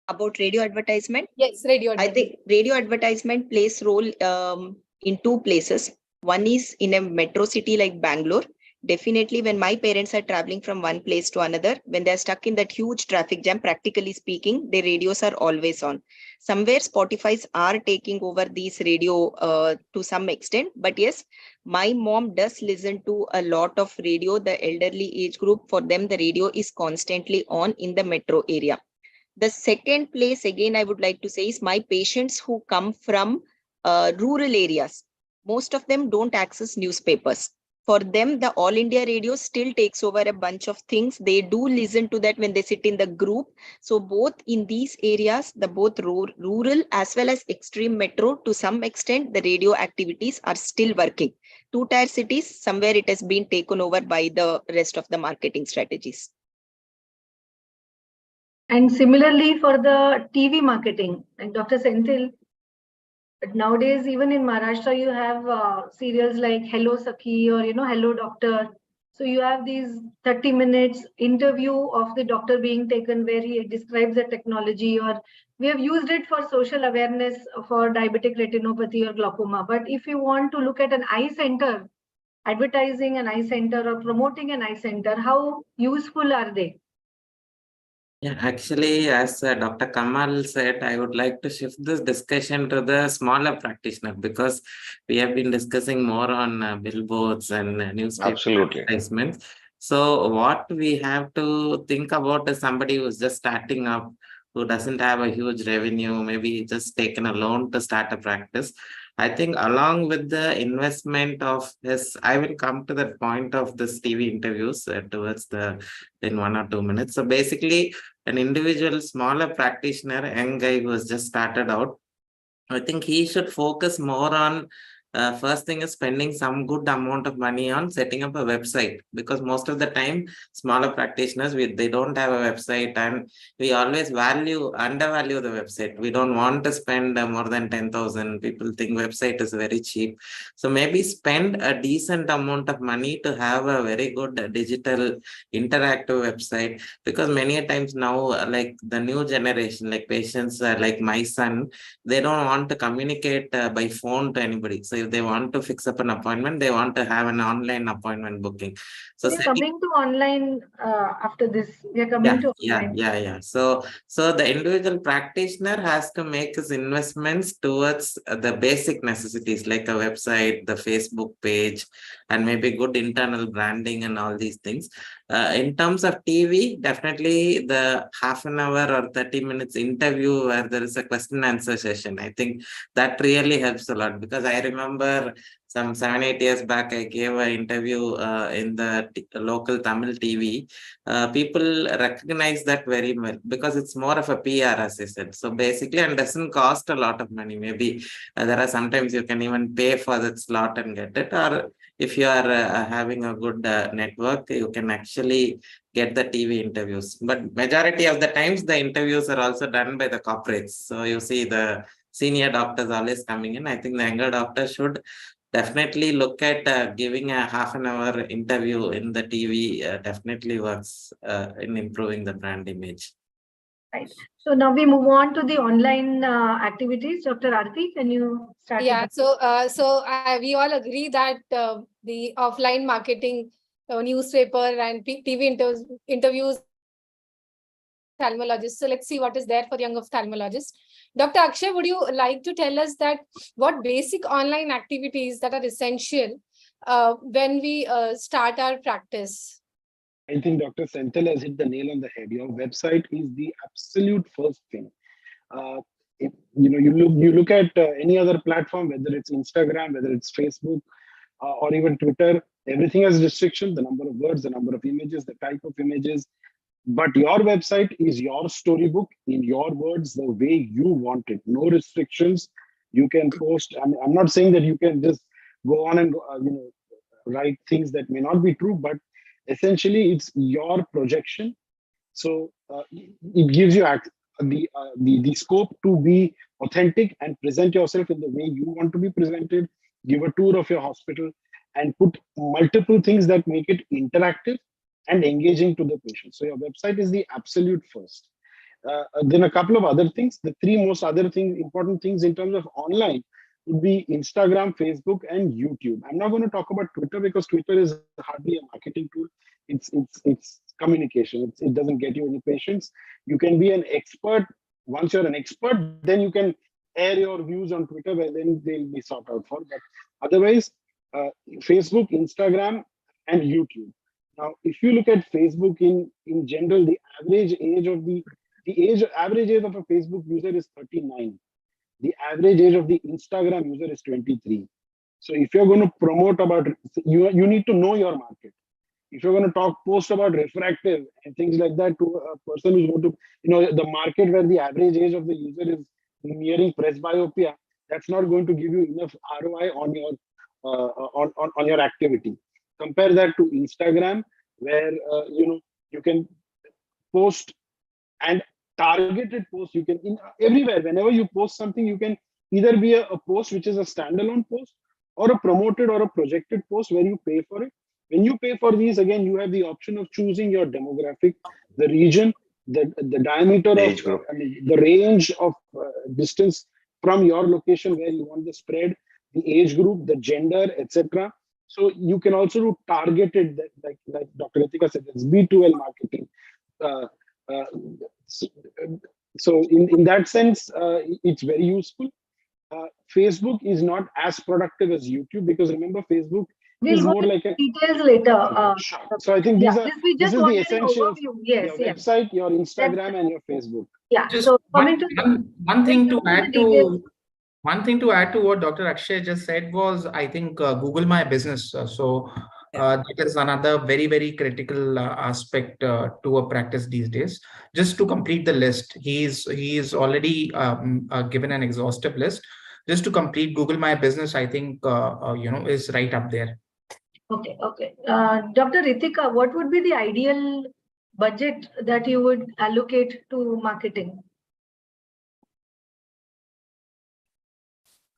About radio advertisement? Yes, radio advertisement. I think radio advertisement plays role in 2 places. One is in a metro city like Bangalore. Definitely, when my parents are traveling from one place to another, when they're stuck in that huge traffic jam, practically speaking, their radios are always on. Somewhere Spotify's are taking over these radio to some extent. But yes, my mom does listen to a lot of radio. The elderly age group, for them, the radio is constantly on in the metro area. The second place, again, I would like to say is my patients who come from rural areas. Most of them don't access newspapers. For them, the All India Radio still takes over a bunch of things. They do listen to that when they sit in the group. So both in these areas, the both rural as well as extreme metro, to some extent, the radio activities are still working. Two-tier cities, somewhere it has been taken over by the rest of the marketing strategies. And similarly for the TV marketing, like Dr. Senthil, but nowadays, even in Maharashtra, you have serials like Hello Sakhi or, Hello Doctor. So you have these 30 minutes interview of the doctor being taken where he describes the technology, or we have used it for social awareness for diabetic retinopathy or glaucoma. But if you want to look at an eye center, advertising an eye center or promoting an eye center, how useful are they? Yeah, actually, as Dr. Kamal said, I would like to shift this discussion to the smaller practitioner, because we have been discussing more on billboards and newspaper Absolutely. advertisements. So what we have to think about is somebody who's just starting up, who doesn't have a huge revenue, maybe just taken a loan to start a practice. I think along with the investment of this, I will come to that point of this TV interviews towards the in 1 or 2 minutes. So basically, an individual smaller practitioner, young guy who has just started out, I think he should focus more on first thing is spending some good amount of money on setting up a website, because most of the time smaller practitioners, they don't have a website, and we always undervalue the website. We don't want to spend more than 10,000. People think website is very cheap. So maybe spend a decent amount of money to have a very good digital interactive website, because many a times now, like the new generation, like patients like my son, they don't want to communicate by phone to anybody. So if they want to fix up an appointment, they want to have an online appointment booking. So we are coming to online after this. We are coming to online. Yeah. So the individual practitioner has to make his investments towards the basic necessities, like a website, the Facebook page, and maybe good internal branding and all these things. In terms of TV, definitely the half an hour or 30 minutes interview where there is a question and answer session, I think that really helps a lot, because I remember some 7-8 years back, I gave an interview in the local Tamil TV. People recognize that very well, because it's more of a PR, as I said. So basically, and doesn't cost a lot of money. Maybe there are sometimes you can even pay for that slot and get it, or if you are having a good network, you can actually get the TV interviews. But majority of the times, the interviews are also done by the corporates. So you see the senior doctors always coming in. I think the younger doctors should definitely look at giving a half an hour interview in the TV. Definitely works in improving the brand image. Right. So now we move on to the online activities. Dr. Aarti, can you start? Yeah. We all agree that the offline marketing, newspaper and TV interviews ophthalmologists. So let's see what is there for young ophthalmologists. Dr. Akshay, would you like to tell us that what basic online activities that are essential when we start our practice? I think Dr. Senthil has hit the nail on the head. Your website is the absolute first thing. You look at any other platform, whether it's Instagram, whether it's Facebook, or even Twitter, everything has restriction, the number of words, the number of images, the type of images. But your website is your storybook in your words, the way you want it. No restrictions. You can post. I'm not saying that you can just go on and write things that may not be true, but essentially it's your projection. So it gives you the scope to be authentic and present yourself in the way you want to be presented. Give a tour of your hospital and put multiple things that make it interactive and engaging to the patient. So your website is the absolute first. Then a couple of other things. The three most important things in terms of online would be Instagram, Facebook, and YouTube. I'm not going to talk about Twitter because Twitter is hardly a marketing tool. It's communication. It doesn't get you any patients. You can be an expert. Once you're an expert, then you can air your views on Twitter, where then they'll be sought out for. But otherwise, Facebook, Instagram, and YouTube. Now, if you look at Facebook in general, the average age of average age of a Facebook user is 39. The average age of the Instagram user is 23. So if you're going to promote about, you need to know your market. If you're going to post about refractive and things like that to a person who's going to, the market where the average age of the user is nearing presbyopia, that's not going to give you enough ROI on your on your activity. Compare that to Instagram, where you can post and targeted post. You can everywhere, whenever you post something, you can either be a post which is a standalone post, or a promoted or a projected post where you pay for it. When you pay for these, again, you have the option of choosing your demographic, the region, the diameter of, Age group. the range of distance from your location where you want the spread, the age group, the gender, etc. So you can also do targeted, like Dr. Ritika said, it's B2L marketing. Uh, uh, so in that sense, it's very useful. Facebook is not as productive as YouTube, because remember, Facebook is We'll go more into like a details later. sure. So I think Yeah, this we just is the wanted an essentials: overview. Yes, your yes. website, your Instagram, and your Facebook. Yeah. Just So coming to one thing to the add details. to one thing to add to what Dr. Akshay just said was, I think, Google My Business. That is another very, very critical aspect to a practice these days. Just to complete the list, he's already given an exhaustive list. Just to complete Google My Business, I think is right up there. Okay, okay. Dr. Ritika, what would be the ideal budget that you would allocate to marketing?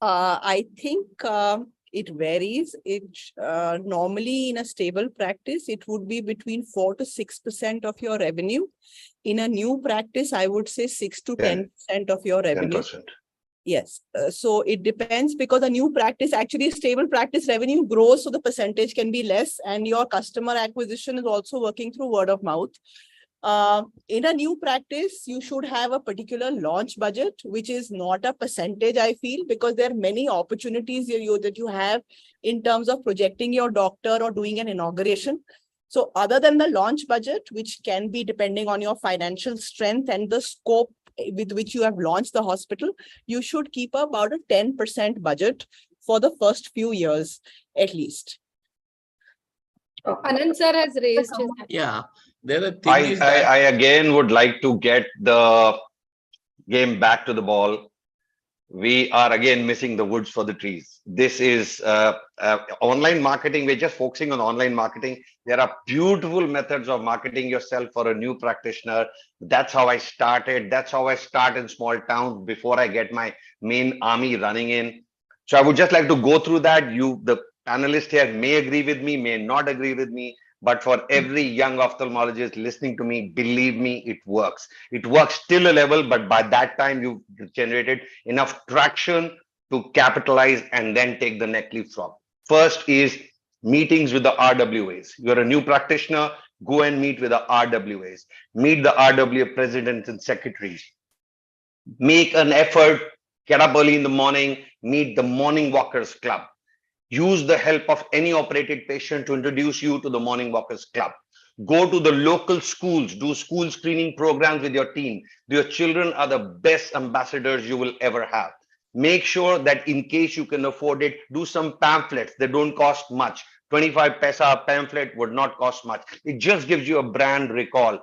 I think it varies. It normally in a stable practice, it would be between 4 to 6% of your revenue. In a new practice, I would say 6 to 10% of your revenue. 10%. Yes. So it depends, because a new practice, actually stable practice revenue grows, so the percentage can be less, and your customer acquisition is also working through word of mouth. In a new practice, you should have a particular launch budget, which is not a percentage, I feel, because there are many opportunities that you have in terms of projecting your doctor or doing an inauguration. So other than the launch budget, which can be depending on your financial strength and the scope with which you have launched the hospital, you should keep about a 10% budget for the first few years, at least. Anand sir has raised his hand. Yeah, the other thing is that I again would like to get the game back to the ball. We are again missing the woods for the trees. This is online marketing. We're just focusing on online marketing. There are beautiful methods of marketing yourself for a new practitioner. That's how I started. That's how I start in small towns before I get my main army running in. So I would just like to go through that. The panelists here may agree with me, may not agree with me. But for every young ophthalmologist listening to me, believe me, it works. It works till a level, but by that time you've generated enough traction to capitalize and then take the next leap from. First is meetings with the RWAs. You're a new practitioner, go and meet with the RWAs. Meet the RWA presidents and secretaries. Make an effort, get up early in the morning, meet the Morning Walkers Club. Use the help of any operated patient to introduce you to the Morning Walkers Club. Go to the local schools, do school screening programs with your team. Your children are the best ambassadors you will ever have. Make sure that in case you can afford it, do some pamphlets. They don't cost much. 25 paisa pamphlet would not cost much. It just gives you a brand recall.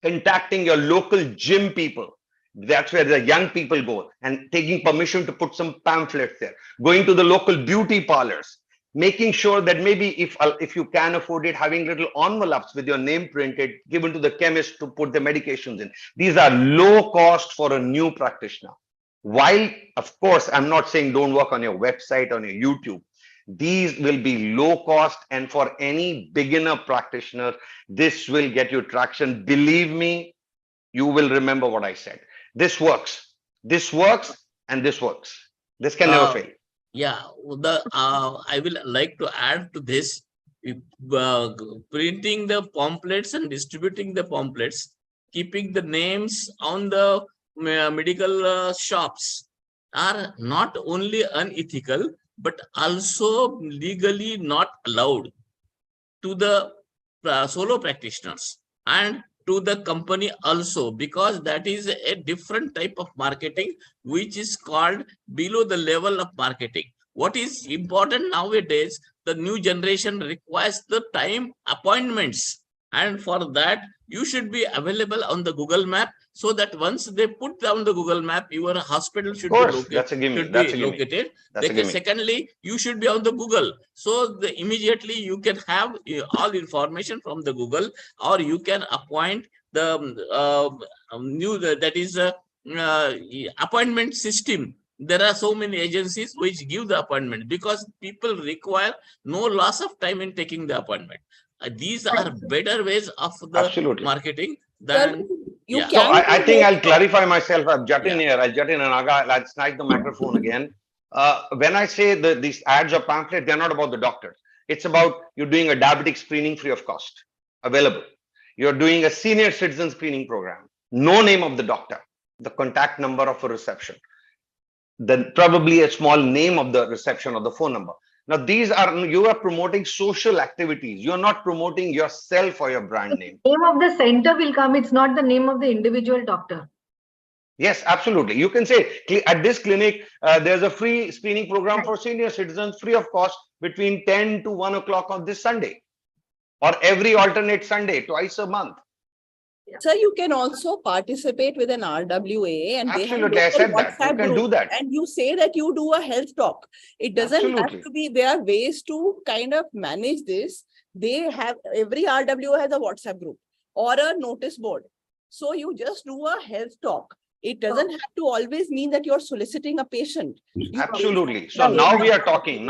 Contacting your local gym people. That's where the young people go, and taking permission to put some pamphlets there. Going to the local beauty parlors, making sure that maybe if you can afford it, having little envelopes with your name printed, given to the chemist to put the medications in. These are low cost for a new practitioner. While, of course, I'm not saying don't work on your website, on your YouTube. These will be low cost, and for any beginner practitioner, this will get you traction. Believe me, you will remember what I said. This works, and this works. This can never fail. Yeah, I will like to add to this. Printing the pamphlets and distributing the pamphlets, keeping the names on the medical shops are not only unethical, but also legally not allowed to the solo practitioners and to the company also, because that is a different type of marketing which is called below the level of marketing. What is important nowadays, the new generation requires the time appointments. And for that, you should be available on the Google Map, so that once they put down the Google Map, your hospital should be located. That's a gimme. Secondly, you should be on the Google. So immediately you can have all information from the Google, or you can appoint the appointment system. There are so many agencies which give the appointment, because people require no loss of time in taking the appointment. These are better ways of the marketing than. So I think I'll clarify myself. I'll jut in here. I'll jut in and I'll snag the microphone again. When I say that these ads or pamphlets, they're not about the doctors. It's about you're doing a diabetic screening free of cost, available. You're doing a senior citizen screening program. No name of the doctor, the contact number of a reception, then probably a small name of the reception or the phone number. Now, you are promoting social activities. You're not promoting yourself or your brand name. The name of the center will come. It's not the name of the individual doctor. Yes, absolutely. You can say at this clinic, there's a free screening program for senior citizens, free of cost, between 10 to 1 o'clock on this Sunday, or every alternate Sunday, twice a month. Sir, you can also participate with an RWA, and absolutely, I said that you can do that. And you say that you do a health talk. It doesn't have to be. There are ways to kind of manage this. They have, every RWA has a WhatsApp group or a notice board. So you just do a health talk. It doesn't have to always mean that you're soliciting a patient. Absolutely. So now we are talking.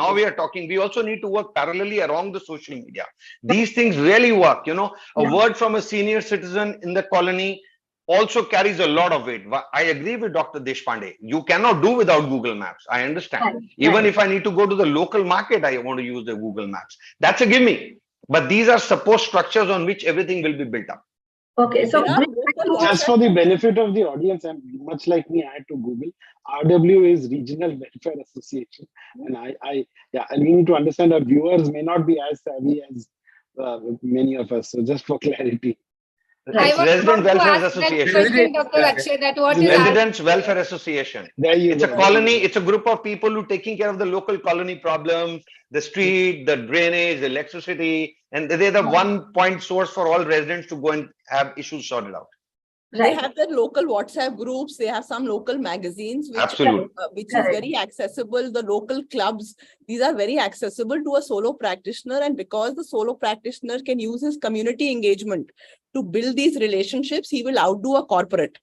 We also need to work parallelly along the social media. These things really work. You know, a word from a senior citizen in the colony also carries a lot of weight. I agree with Dr. Deshpande. You cannot do without Google Maps. I understand. Even if I need to go to the local market, I want to use the Google Maps. That's a gimme. But these are support structures on which everything will be built up. Okay, so just for the benefit of the audience, and much like me, I had to Google. RW is Regional Welfare Association, and and we need to understand our viewers may not be as savvy as many of us. So just for clarity, it's Resident Welfare Association. Residents Welfare Association. It's a colony. It's a group of people who are taking care of the local colony problems, the street, the drainage, the electricity, and they're the one point source for all residents to go and have issues sorted out. They have their local WhatsApp groups. They have some local magazines, which is very accessible. The local clubs, these are very accessible to a solo practitioner. And because the solo practitioner can use his community engagement to build these relationships, he will outdo a corporate.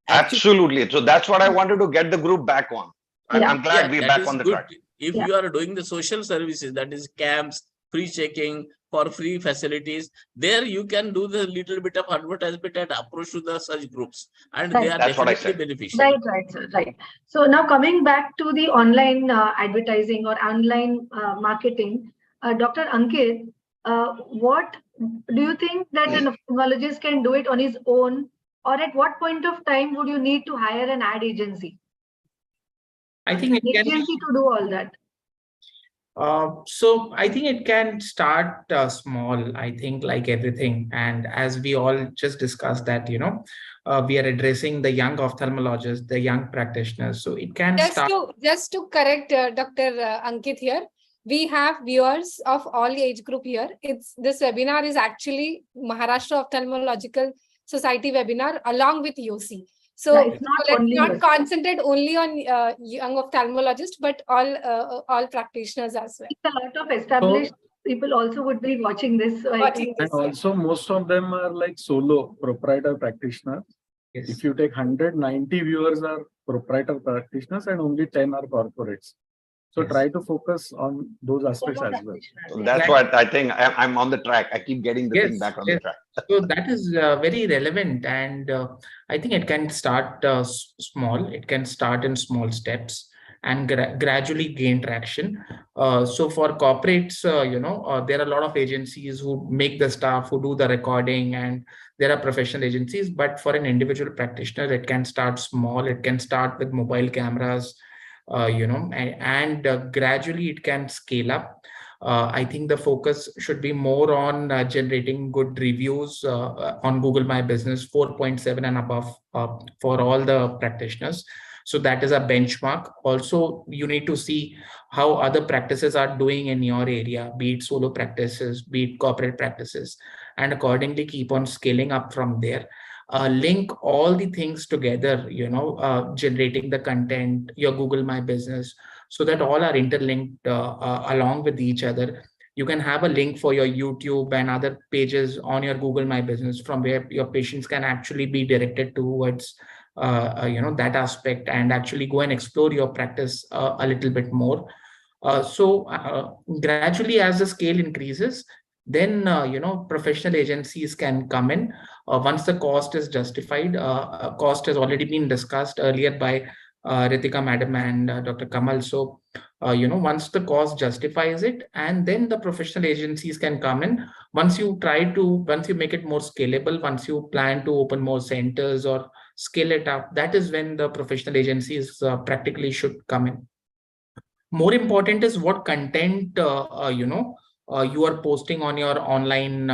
Absolutely. So that's what I wanted to get the group back on. I'm glad we're back on the track. If you are doing the social services, that is camps, free checking, for free facilities, there you can do the little bit of advertisement and approach to the such groups, and they are definitely beneficial. Right. So now coming back to the online advertising or online marketing, Dr. Ankit, what do you think that an ophthalmologist can do it on his own, or at what point of time would you need to hire an ad agency? I think it can agency to do all that. So I think it can start small, I think, like everything. And as we all just discussed that, we are addressing the young ophthalmologists, the young practitioners. So it can just to correct Dr. Ankit here, we have viewers of all age group here. This webinar is actually Maharashtra Ophthalmological Society webinar along with YOSI. So let's not concentrate only on young ophthalmologists, but all practitioners as well. A lot of established people also would be watching this. And also most of them are like solo proprietor practitioners. Yes. If you take 190 viewers are proprietor practitioners and only 10 are corporates. So try to focus on those aspects as well. So that's what I think I'm on the track. I keep getting the thing back on the track. So that is very relevant, and I think it can start small. It can start in small steps and gradually gain traction. So for corporates, there are a lot of agencies who make the stuff, who do the recording, and there are professional agencies. But for an individual practitioner, it can start small. It can start with mobile cameras. And gradually it can scale up. I think the focus should be more on generating good reviews on Google My Business 4.7 and above for all the practitioners. So that is a benchmark. Also, you need to see how other practices are doing in your area, be it solo practices, be it corporate practices, and accordingly keep on scaling up from there. Link all the things together, generating the content, your Google My Business, so that all are interlinked along with each other. You can have a link for your YouTube and other pages on your Google My Business, from where your patients can actually be directed towards that aspect, and actually go and explore your practice a little bit more. Gradually, as the scale increases, then professional agencies can come in once the cost is justified. Cost has already been discussed earlier by Ritika Madam and Dr. Kamal. So once the cost justifies it, and then the professional agencies can come in. Once you make it more scalable, once you plan to open more centers or scale it up, that is when the professional agencies practically should come in. More important is what content you are posting on your online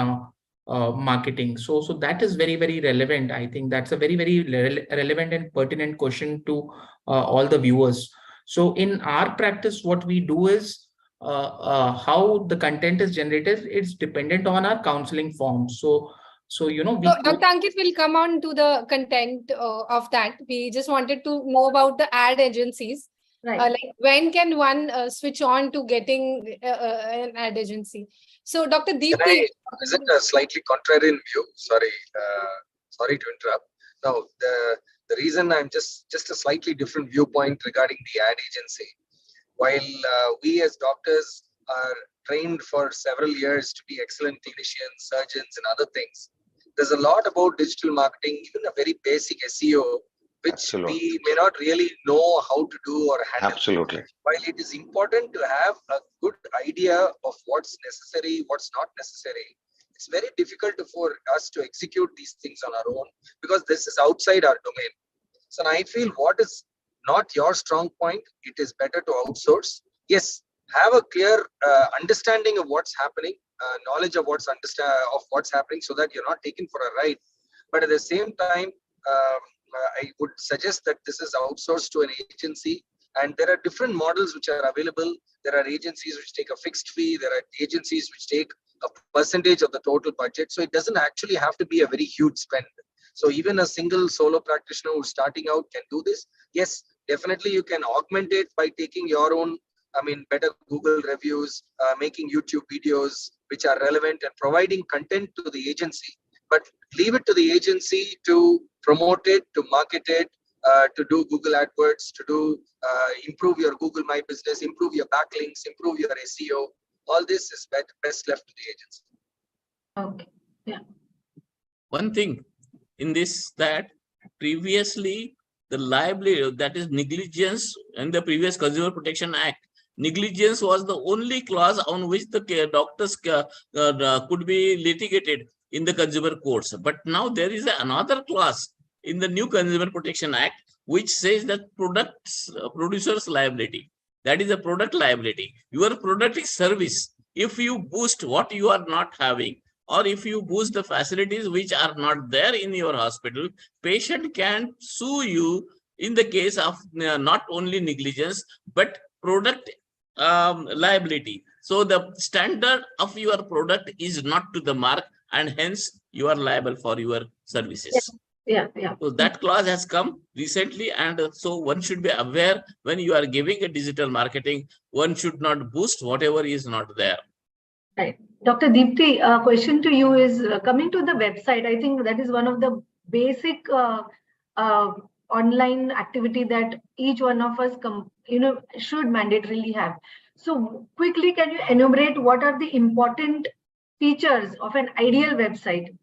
marketing. So that is very, very relevant. I think that's a very, very relevant and pertinent question to all the viewers. So in our practice, what we do is how the content is generated. It's dependent on our counseling forms. So Dr. Ankit will come on to the content of that. We just wanted to know about the ad agencies. Right. Like when can one switch on to getting an ad agency? So Dr. Deepti. Can I present a slightly contrarian view? Sorry to interrupt. Now, the reason I'm just a slightly different viewpoint regarding the ad agency. While we as doctors are trained for several years to be excellent clinicians, surgeons, and other things, there's a lot about digital marketing, even a very basic SEO, which Absolutely. we may not really know how to do or handle. Absolutely. While it is important to have a good idea of what's necessary, what's not necessary, it's very difficult for us to execute these things on our own, because this is outside our domain. So I feel what is not your strong point, it is better to outsource. Yes, have a clear understanding of what's happening, knowledge of what's happening, so that you're not taken for a ride. But at the same time, I would suggest that this is outsourced to an agency, and there are different models which are available. There are agencies which take a fixed fee. There are agencies which take a percentage of the total budget. So it doesn't actually have to be a very huge spend. So even a single solo practitioner who's starting out can do this. Yes, definitely you can augment it by taking your own, better Google reviews, making YouTube videos which are relevant, and providing content to the agency. But leave it to the agency to promote it, to market it, to do Google AdWords, to improve your Google My Business, improve your backlinks, improve your SEO. All this is best left to the agency. Okay. Yeah. One thing in this, that previously the liability, that is negligence, in the previous Consumer Protection Act, negligence was the only clause on which the doctors could be litigated in the consumer courts. But now there is another clause in the new Consumer Protection Act which says that producers liability, that is a product liability. Your product is service. If you boost what you are not having, or if you boost the facilities which are not there in your hospital, patient can sue you in the case of not only negligence but product liability. So the standard of your product is not to the mark, and hence you are liable for your services. Yeah. So that clause has come recently, and so one should be aware when you are giving a digital marketing, one should not boost whatever is not there. Right. Dr. Deepti, question to you is coming to the website. I think that is one of the basic online activity that each one of us should mandatorily have. So quickly, can you enumerate what are the important features of an ideal website?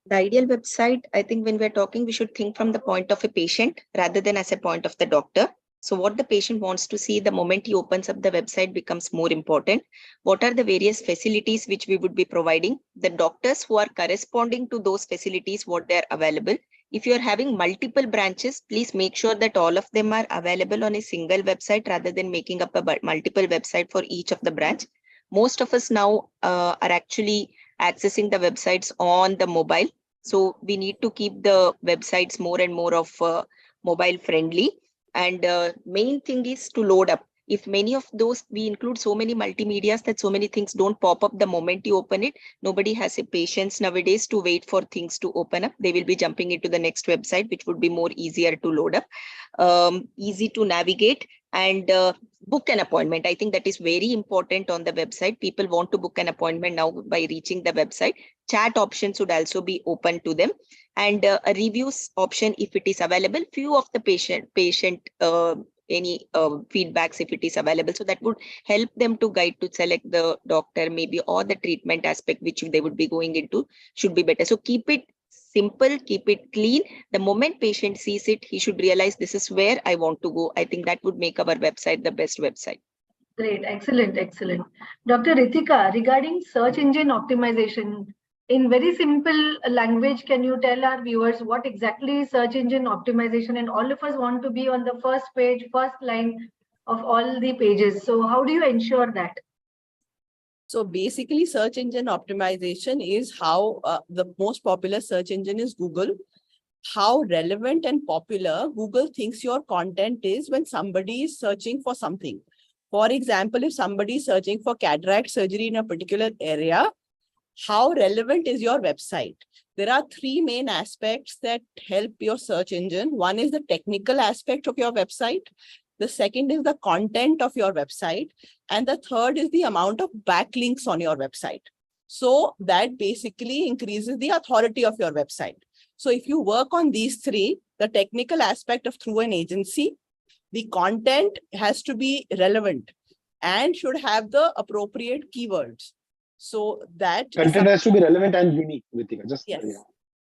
The ideal website, I think when we're talking, we should think from the point of a patient rather than as a point of the doctor. So what the patient wants to see the moment he opens up the website becomes more important. What are the various facilities which we would be providing? The doctors who are corresponding to those facilities, what they're available. If you're having multiple branches, please make sure that all of them are available on a single website rather than making up a multiple website for each of the branch. Most of us now are actually accessing the websites on the mobile. So we need to keep the websites more and more of mobile friendly. And main thing is to load up. If many of those, we include so many multimedias that so many things don't pop up the moment you open it. Nobody has a patience nowadays to wait for things to open up. They will be jumping into the next website, which would be more easier to load up, easy to navigate, and book an appointment. I think that is very important on the website. People want to book an appointment now by reaching the website. Chat option should also be open to them, and a reviews option if it is available. Few of the patient any feedbacks if it is available, so that would help them to guide to select the doctor maybe, or the treatment aspect which they would be going into should be better. So keep it simple, keep it clean. The moment patient sees it, he should realize this is where I want to go. I think that would make our website the best website. Great, excellent, excellent. Dr. Ritika, regarding search engine optimization, in very simple language, can you tell our viewers what exactly is search engine optimization? And all of us want to be on the first page, first line of all the pages. So how do you ensure that? So basically, search engine optimization is how the most popular search engine is Google. How relevant and popular Google thinks your content is when somebody is searching for something. For example, if somebody is searching for cataract surgery in a particular area, how relevant is your website? There are three main aspects that help your search engine. One is the technical aspect of your website. The second is the content of your website. And the third is the amount of backlinks on your website. So that basically increases the authority of your website. So if you work on these three, the technical aspect of through an agency, the content has to be relevant and should have the appropriate keywords. So that content has to be relevant and unique, Ritika. Just yes.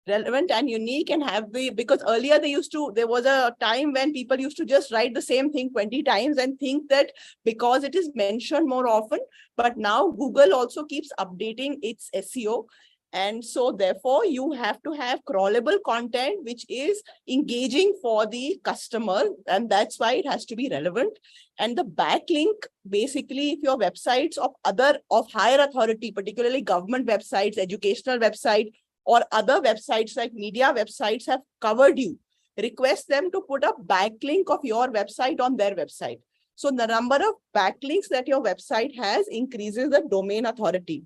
Relevant and unique, and have the, because earlier there was a time when people used to just write the same thing 20 times and think that because it is mentioned more often, but now Google also keeps updating its SEO. And so therefore you have to have crawlable content, which is engaging for the customer. And that's why it has to be relevant. And the backlink, basically, if your websites of higher authority, particularly government websites, educational website, or other websites like media websites have covered you, request them to put a backlink of your website on their website. So the number of backlinks that your website has increases the domain authority.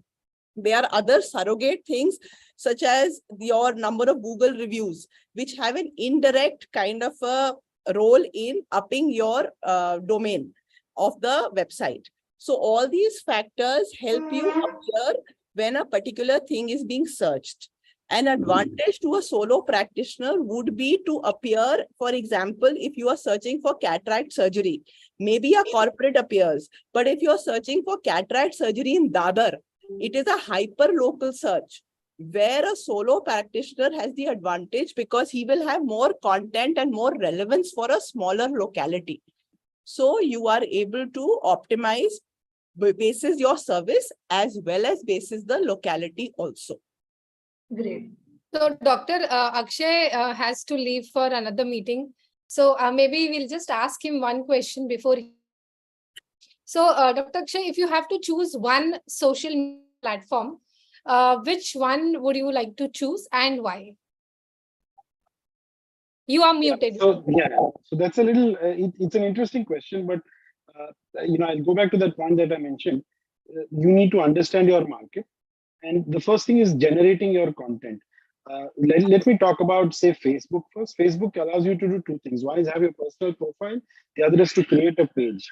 There are other surrogate things such as your number of Google reviews, which have an indirect kind of a role in upping your domain of the website. So all these factors help you appear when a particular thing is being searched. An advantage to a solo practitioner would be to appear, for example, if you are searching for cataract surgery, maybe a corporate appears, but if you're searching for cataract surgery in Dadar, it is a hyper-local search where a solo practitioner has the advantage because he will have more content and more relevance for a smaller locality. So you are able to optimize basis your service as well as basis the locality also. Great. So Dr. Akshay has to leave for another meeting. So maybe we'll just ask him one question before. So Dr. Akshay, if you have to choose one social platform, which one would you like to choose and why? You are muted. So that's a little, it's an interesting question, but I'll go back to that point that I mentioned. You need to understand your market. And the first thing is generating your content. Let me talk about, say, Facebook first. Facebook allows you to do two things. One is have your personal profile. The other is to create a page.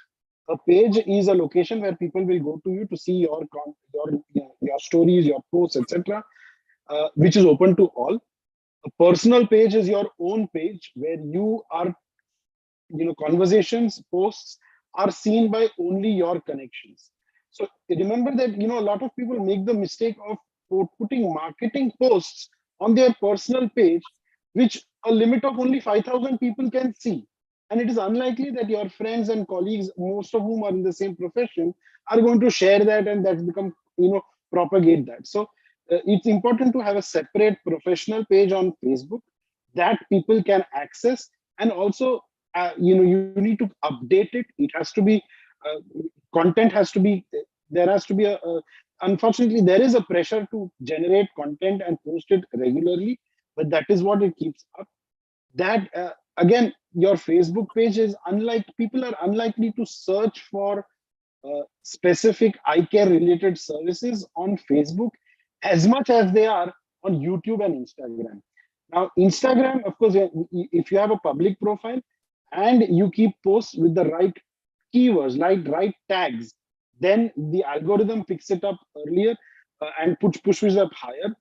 A page is a location where people will go to you to see your stories, your posts, etc., which is open to all. A personal page is your own page where you are, conversations, posts are seen by only your connections. So remember that, a lot of people make the mistake of putting marketing posts on their personal page, which a limit of only 5,000 people can see. And it is unlikely that your friends and colleagues, most of whom are in the same profession, are going to share that and that become, propagate that. So it's important to have a separate professional page on Facebook that people can access. And also, you need to update it. It has to be, content has to be, there has to be unfortunately, there is a pressure to generate content and post it regularly, but that is what it keeps up. That again, your Facebook page is people are unlikely to search for specific eye care related services on Facebook as much as they are on YouTube and Instagram. Now, Instagram, of course, if you have a public profile and you keep posts with the right keywords, like right tags, then the algorithm picks it up earlier and pushes up higher.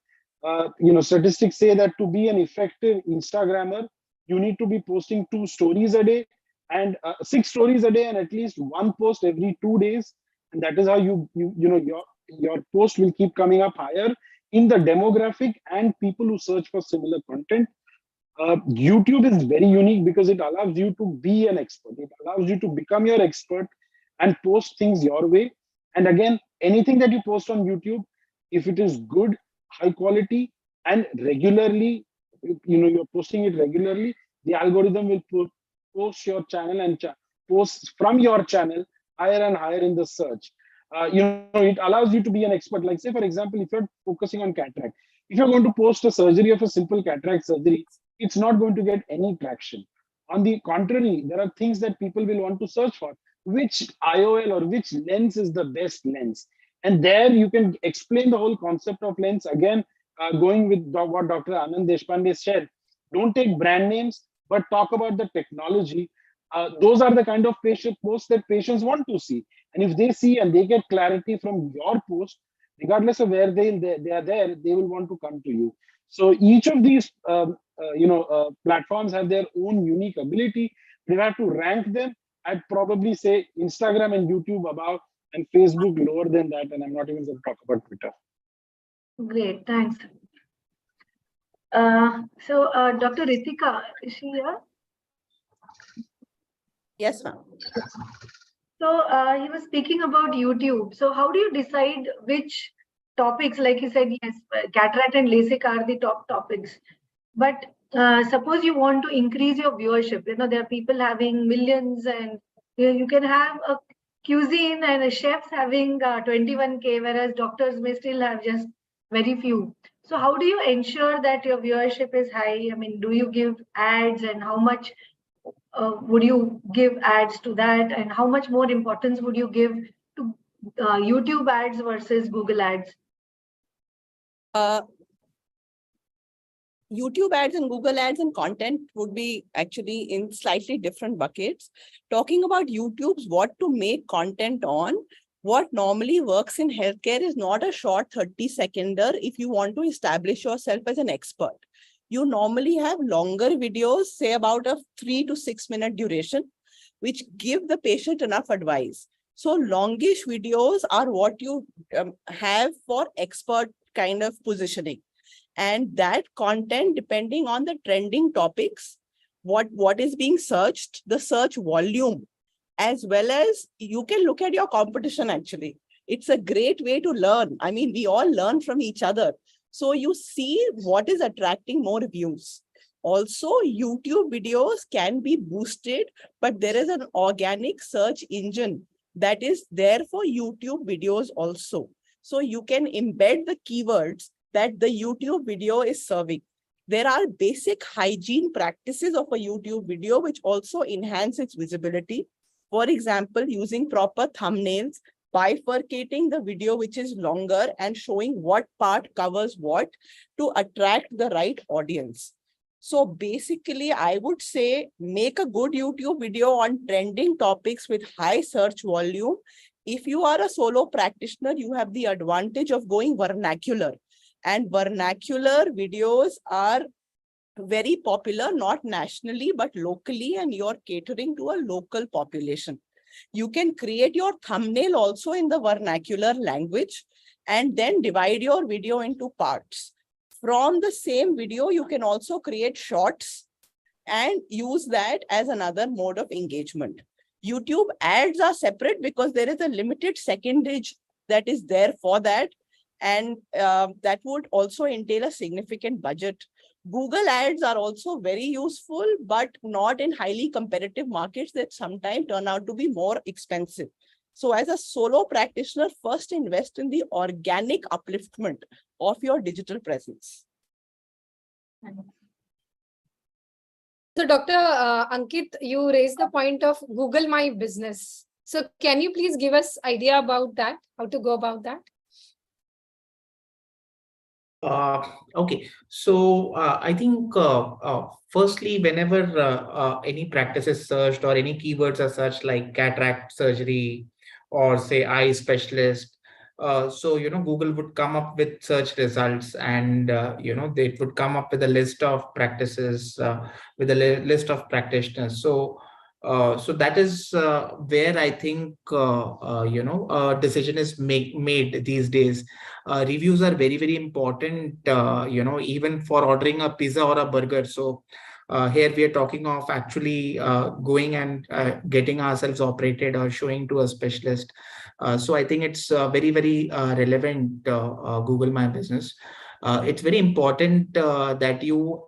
Statistics say that to be an effective Instagrammer, you need to be posting 2 stories a day and 6 stories a day and at least 1 post every 2 days. And that is how your post will keep coming up higher in the demographic and people who search for similar content. YouTube is very unique because it allows you to be an expert. It allows you to become your expert and post things your way. And again, anything that you post on YouTube, if it is good, high quality, and regularly, you're posting it regularly, the algorithm will post your channel and posts from your channel higher and higher in the search. It allows you to be an expert. Like, say, for example, if you're focusing on cataract, if you're going to post a surgery of a simple cataract surgery, it's not going to get any traction. On the contrary, there are things that people will want to search for. Which IOL or which lens is the best lens? And there you can explain the whole concept of lens. Again, going with what Dr. Anand Deshpande said, don't take brand names, but talk about the technology. Those are the kind of posts that patients want to see. And if they see and they get clarity from your post, regardless of where they are there, they will want to come to you. So each of these platforms have their own unique ability. We have to rank them. I'd probably say Instagram and YouTube above and Facebook lower than that. And I'm not even going to talk about Twitter. Great, thanks. Dr. Ritika, is she here? Yes, ma'am. So he was speaking about YouTube. So how do you decide which topics, like he said, yes, cataract and LASIK are the top topics. But suppose you want to increase your viewership. There are people having millions, and you can have a cuisine and a chefs having 21K, whereas doctors may still have just very few. So how do you ensure that your viewership is high? I mean, do you give ads, and how much would you give ads to that? And how much more importance would you give to YouTube ads versus Google ads? YouTube ads and Google ads and content would be actually in slightly different buckets. Talking about YouTube's what to make content on, what normally works in healthcare is not a short 30-seconder if you want to establish yourself as an expert. You normally have longer videos, say about a 3 to 6 minute duration, which give the patient enough advice. So longish videos are what you have for expert kind of positioning. And that content, depending on the trending topics, what is being searched, the search volume, as well as you can look at your competition actually. It's a great way to learn. I mean, we all learn from each other. So you see what is attracting more views. Also, YouTube videos can be boosted, but there is an organic search engine that is there for YouTube videos also. So you can embed the keywords that the YouTube video is serving. There are basic hygiene practices of a YouTube video which also enhance its visibility. For example, using proper thumbnails, bifurcating the video which is longer and showing what part covers what to attract the right audience. So basically, I would say make a good YouTube video on trending topics with high search volume. If you are a solo practitioner, you have the advantage of going vernacular. And vernacular videos are very popular, not nationally, but locally, and you're catering to a local population. You can create your thumbnail also in the vernacular language and then divide your video into parts. From the same video, you can also create shorts and use that as another mode of engagement. YouTube ads are separate because there is a limited secondage that is there for that. And that would also entail a significant budget. Google ads are also very useful, but not in highly competitive markets that sometimes turn out to be more expensive. So as a solo practitioner, first invest in the organic upliftment of your digital presence. So Dr. Ankit, you raised the point of Google My Business. So can you please give us idea about that, how to go about that? Okay, so I think firstly, whenever any practice is searched or any keywords are searched like cataract surgery or say eye specialist, so Google would come up with search results, and they would come up with a list of practices with a list of practitioners. So that is where I think a decision is made these days. Reviews are very, very important, even for ordering a pizza or a burger. So here we are talking of actually going and getting ourselves operated or showing to a specialist. So I think it's very, very relevant, Google My Business. It's very important that you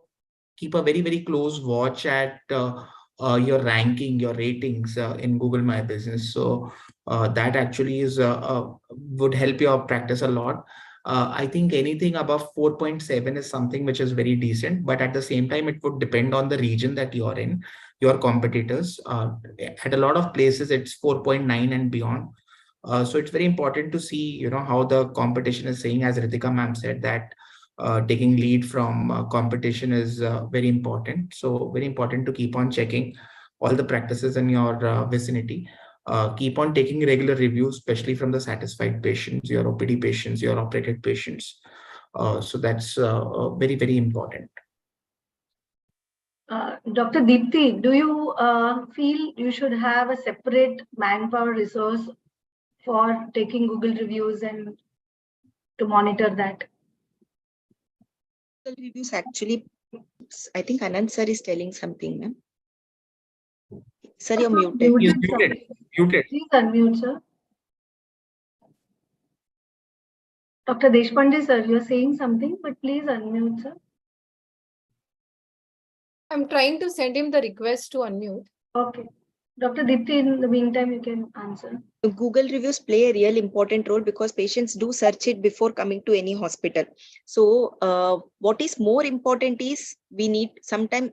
keep a very, very close watch at your ranking, your ratings in Google My Business. So that actually is would help your practice a lot. I think anything above 4.7 is something which is very decent, but at the same time, it would depend on the region that you're in, your competitors. At a lot of places, it's 4.9 and beyond. So it's very important to see, how the competition is saying, as Ritika ma'am said, that taking lead from competition is very important. So very important to keep on checking all the practices in your vicinity. Keep on taking regular reviews, especially from the satisfied patients, your OPD patients, your operated patients. So that's very, very important. Dr. Deepti, do you feel you should have a separate manpower resource for taking Google reviews and to monitor that? Google reviews actually, I think Anand sir is telling something, ma'am. Sir, you're muted. Muted. Please unmute, sir. Dr. Deshpande, sir, you're saying something, but please unmute, sir. I'm trying to send him the request to unmute. Okay. Dr. Deepti, in the meantime, you can answer. Google reviews play a real important role because patients do search it before coming to any hospital. So what is more important is we need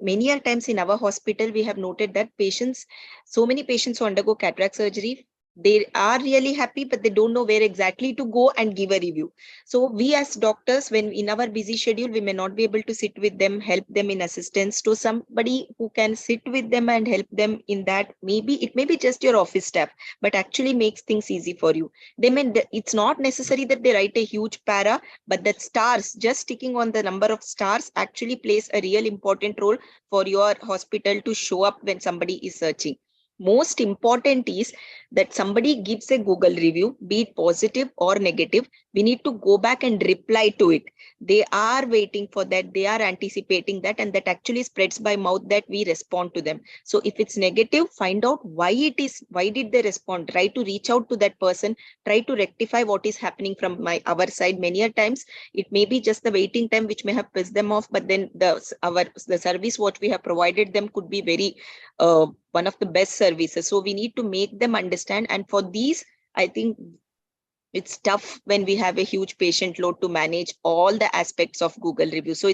many a times in our hospital, we have noted that so many patients who undergo cataract surgery, they are really happy, but they don't know where exactly to go and give a review. So we as doctors, when in our busy schedule, we may not be able to sit with them, help them in assistance to somebody who can sit with them and help them in that. Maybe it may be just your office staff, but actually makes things easy for you. It's not necessary that they write a huge para, but that stars, just ticking on the number of stars actually plays a real important role for your hospital to show up when somebody is searching. Most important is that somebody gives a Google review, be it positive or negative, we need to go back and reply to it. They are waiting for that. They are anticipating that, and that actually spreads by mouth that we respond to them. So if it's negative, find out why did they respond? Try to reach out to that person, try to rectify what is happening from our side. Many a times it may be just the waiting time which may have pissed them off, but then the service what we have provided them could be very one of the best services. So we need to make them understand. And for these, I think it's tough when we have a huge patient load to manage all the aspects of Google review. So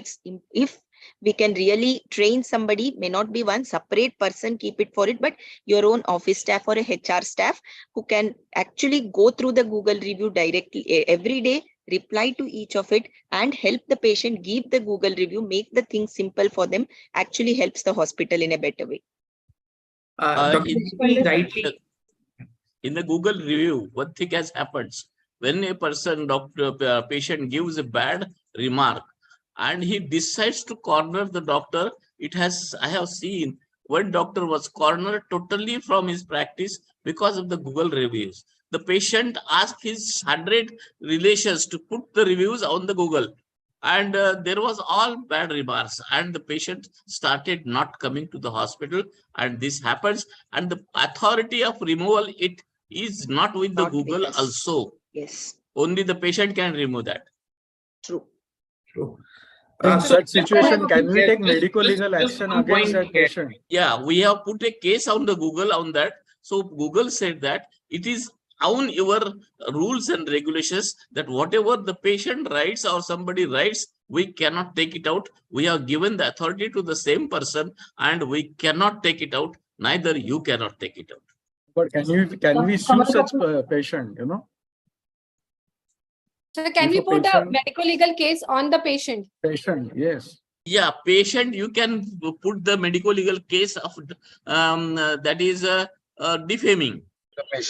if we can really train somebody, may not be one separate person, keep it for it, but your own office staff or a HR staff who can actually go through the Google review directly every day, reply to each of it and help the patient give the Google review, make the thing simple for them, actually helps the hospital in a better way. In the Google review, one thing has happened. When a patient gives a bad remark and he decides to corner the doctor, I have seen one doctor was cornered totally from his practice because of the Google reviews. The patient asked his 100 relations to put the reviews on the Google. And there was all bad remarks, and the patient started not coming to the hospital, and this happens, and the authority of removal, it is not with the Google also. Yes. Only the patient can remove that. True. In such situation, can we take medical legal action against that patient? Yeah, we have put a case on the Google on that. So Google said that it is own your rules and regulations that whatever the patient writes or somebody writes, we cannot take it out. We have given the authority to the same person and we cannot take it out. Neither you cannot take it out. But can we sue such patient, you know? So can If we a put a patient- medical legal case on the patient? Patient, yes. Yeah, patient, you can put the medical legal case of that is defaming.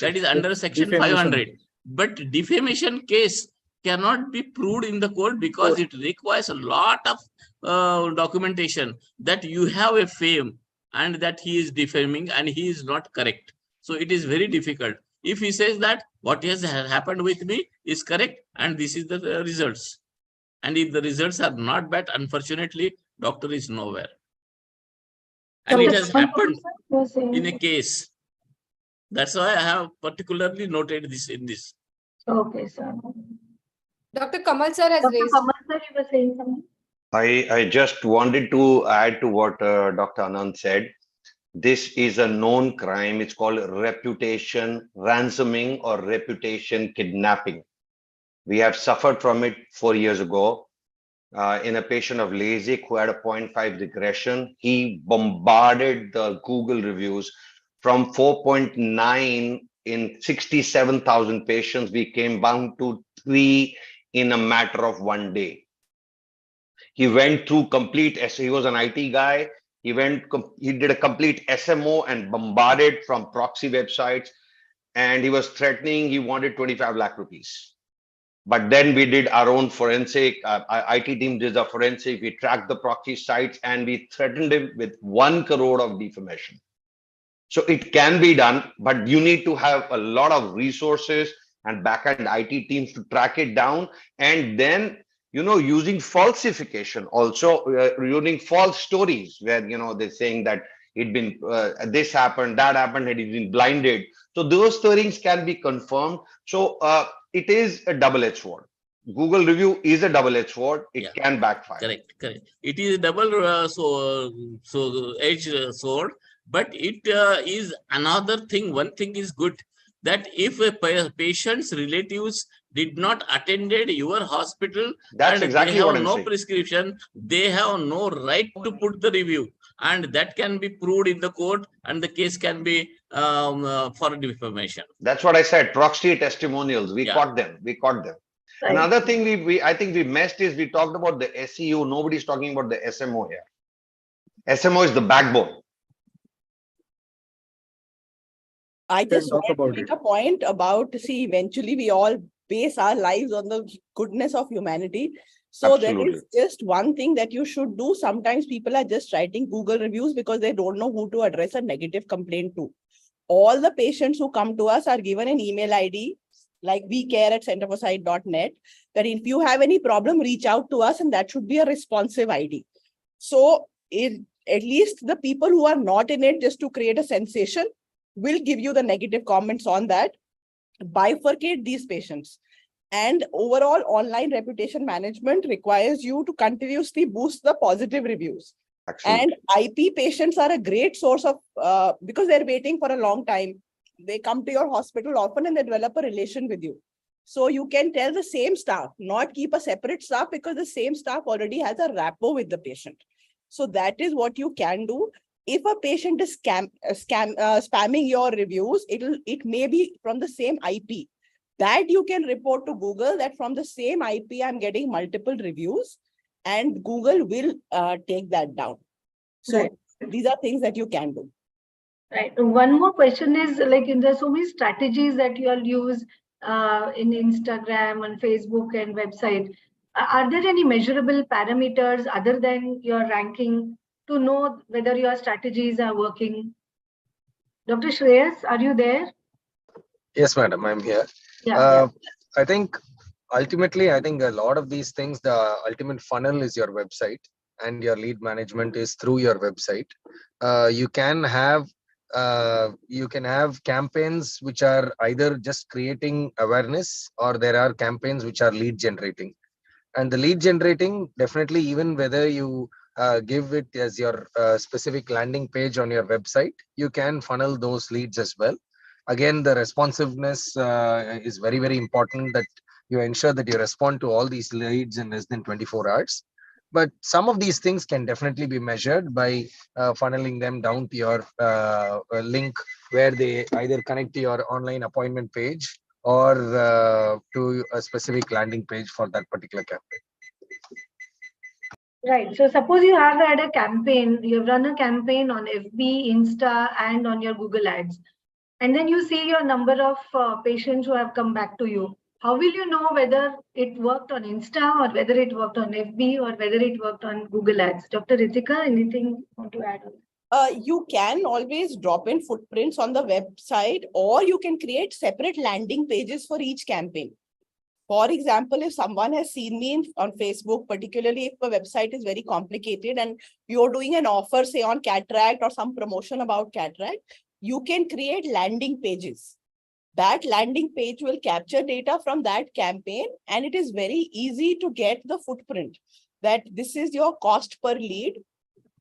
That is under section Defamation. 500. But defamation case cannot be proved in the court because it requires a lot of documentation that you have a fame and that he is defaming and he is not correct. So it is very difficult. If he says that what has happened with me is correct and this is the results. And if the results are not bad, unfortunately, doctor is nowhere. And it has happened in a case. That's why I have particularly noted this in this. Okay, sir. Dr. Kamal sir has Dr. raised. Kamal sir, you were saying something? I just wanted to add to what Dr. Anand said. This is a known crime. It's called reputation ransoming or reputation kidnapping. We have suffered from it 4 years ago in a patient of LASIK who had a 0.5 regression. He bombarded the Google reviews from 4.9 in 67,000 patients. We came down to 3 in a matter of 1 day. He went through complete, he was an IT guy. He did a complete SMO and bombarded from proxy websites. And he was threatening, he wanted 25 lakh rupees. But then we did our own forensic, IT team did the forensic, we tracked the proxy sites and we threatened him with 1 crore of defamation. So it can be done, but you need to have a lot of resources and backend IT teams to track it down. And then, you know, using falsification, also using false stories where, you know, they're saying that it'd been this happened, that happened, and he'd been blinded. So those stories can be confirmed. So it is a double-edged sword. Google review is a double-edged sword. It can backfire. Correct. It is a double edged sword, but it is another thing. One thing is good, that if a patient's relatives did not attended your hospital, that's and exactly they have what I'm no saying. prescription, they have no right to put the review, and that can be proved in the court, and the case can be for defamation. That's what I said. Proxy testimonials. We caught them. Right. Another thing I think we missed is we talked about the SEO. Nobody's talking about the SMO here. SMO is the backbone. I just want to make a point about, see, eventually we all base our lives on the goodness of humanity. So there is just one thing that you should do. Sometimes people are just writing Google reviews because they don't know who to address a negative complaint to. All the patients who come to us are given an email ID like wecare@centerforsight.net, that if you have any problem, reach out to us, and that should be a responsive ID. So at least the people who are not in it just to create a sensation will give you the negative comments on that. Bifurcate these patients. And overall, online reputation management requires you to continuously boost the positive reviews. Absolutely. And IP patients are a great source of, because they're waiting for a long time. They come to your hospital often and they develop a relation with you. So you can tell the same staff, not keep a separate staff, because the same staff already has a rapport with the patient. So that is what you can do. If a patient is spamming your reviews, it may be from the same IP. That you can report to Google that from the same IP, I'm getting multiple reviews, and Google will take that down. So these are things that you can do. Right. One more question is, like, there's so many strategies that you all use in Instagram and Facebook and website. Are there any measurable parameters other than your ranking to know whether your strategies are working? Dr. Shreyas, are you there? Yes, madam, I'm here. I think ultimately, I think a lot of these things, the ultimate funnel is your website, and your lead management is through your website. You can have campaigns which are either just creating awareness, or there are campaigns which are lead generating. And the lead generating, definitely, even whether you give it as your specific landing page on your website, you can funnel those leads as well. Again, the responsiveness is very, very important, that you ensure that you respond to all these leads in less than 24 hours. But some of these things can definitely be measured by funneling them down to your link, where they either connect to your online appointment page or to a specific landing page for that particular campaign. Right. So suppose you have had a campaign, you've run a campaign on FB, Insta, and on your Google Ads. And then you see your number of patients who have come back to you. How will you know whether it worked on Insta or whether it worked on FB or whether it worked on Google Ads? Dr. Ritika, anything you want to add? You can always drop in footprints on the website, or you can create separate landing pages for each campaign. For example, if someone has seen me on Facebook, particularly if the website is very complicated and you're doing an offer, say on cataract or some promotion about cataract, you can create landing pages. That landing page will capture data from that campaign, and it is very easy to get the footprint that this is your cost per lead.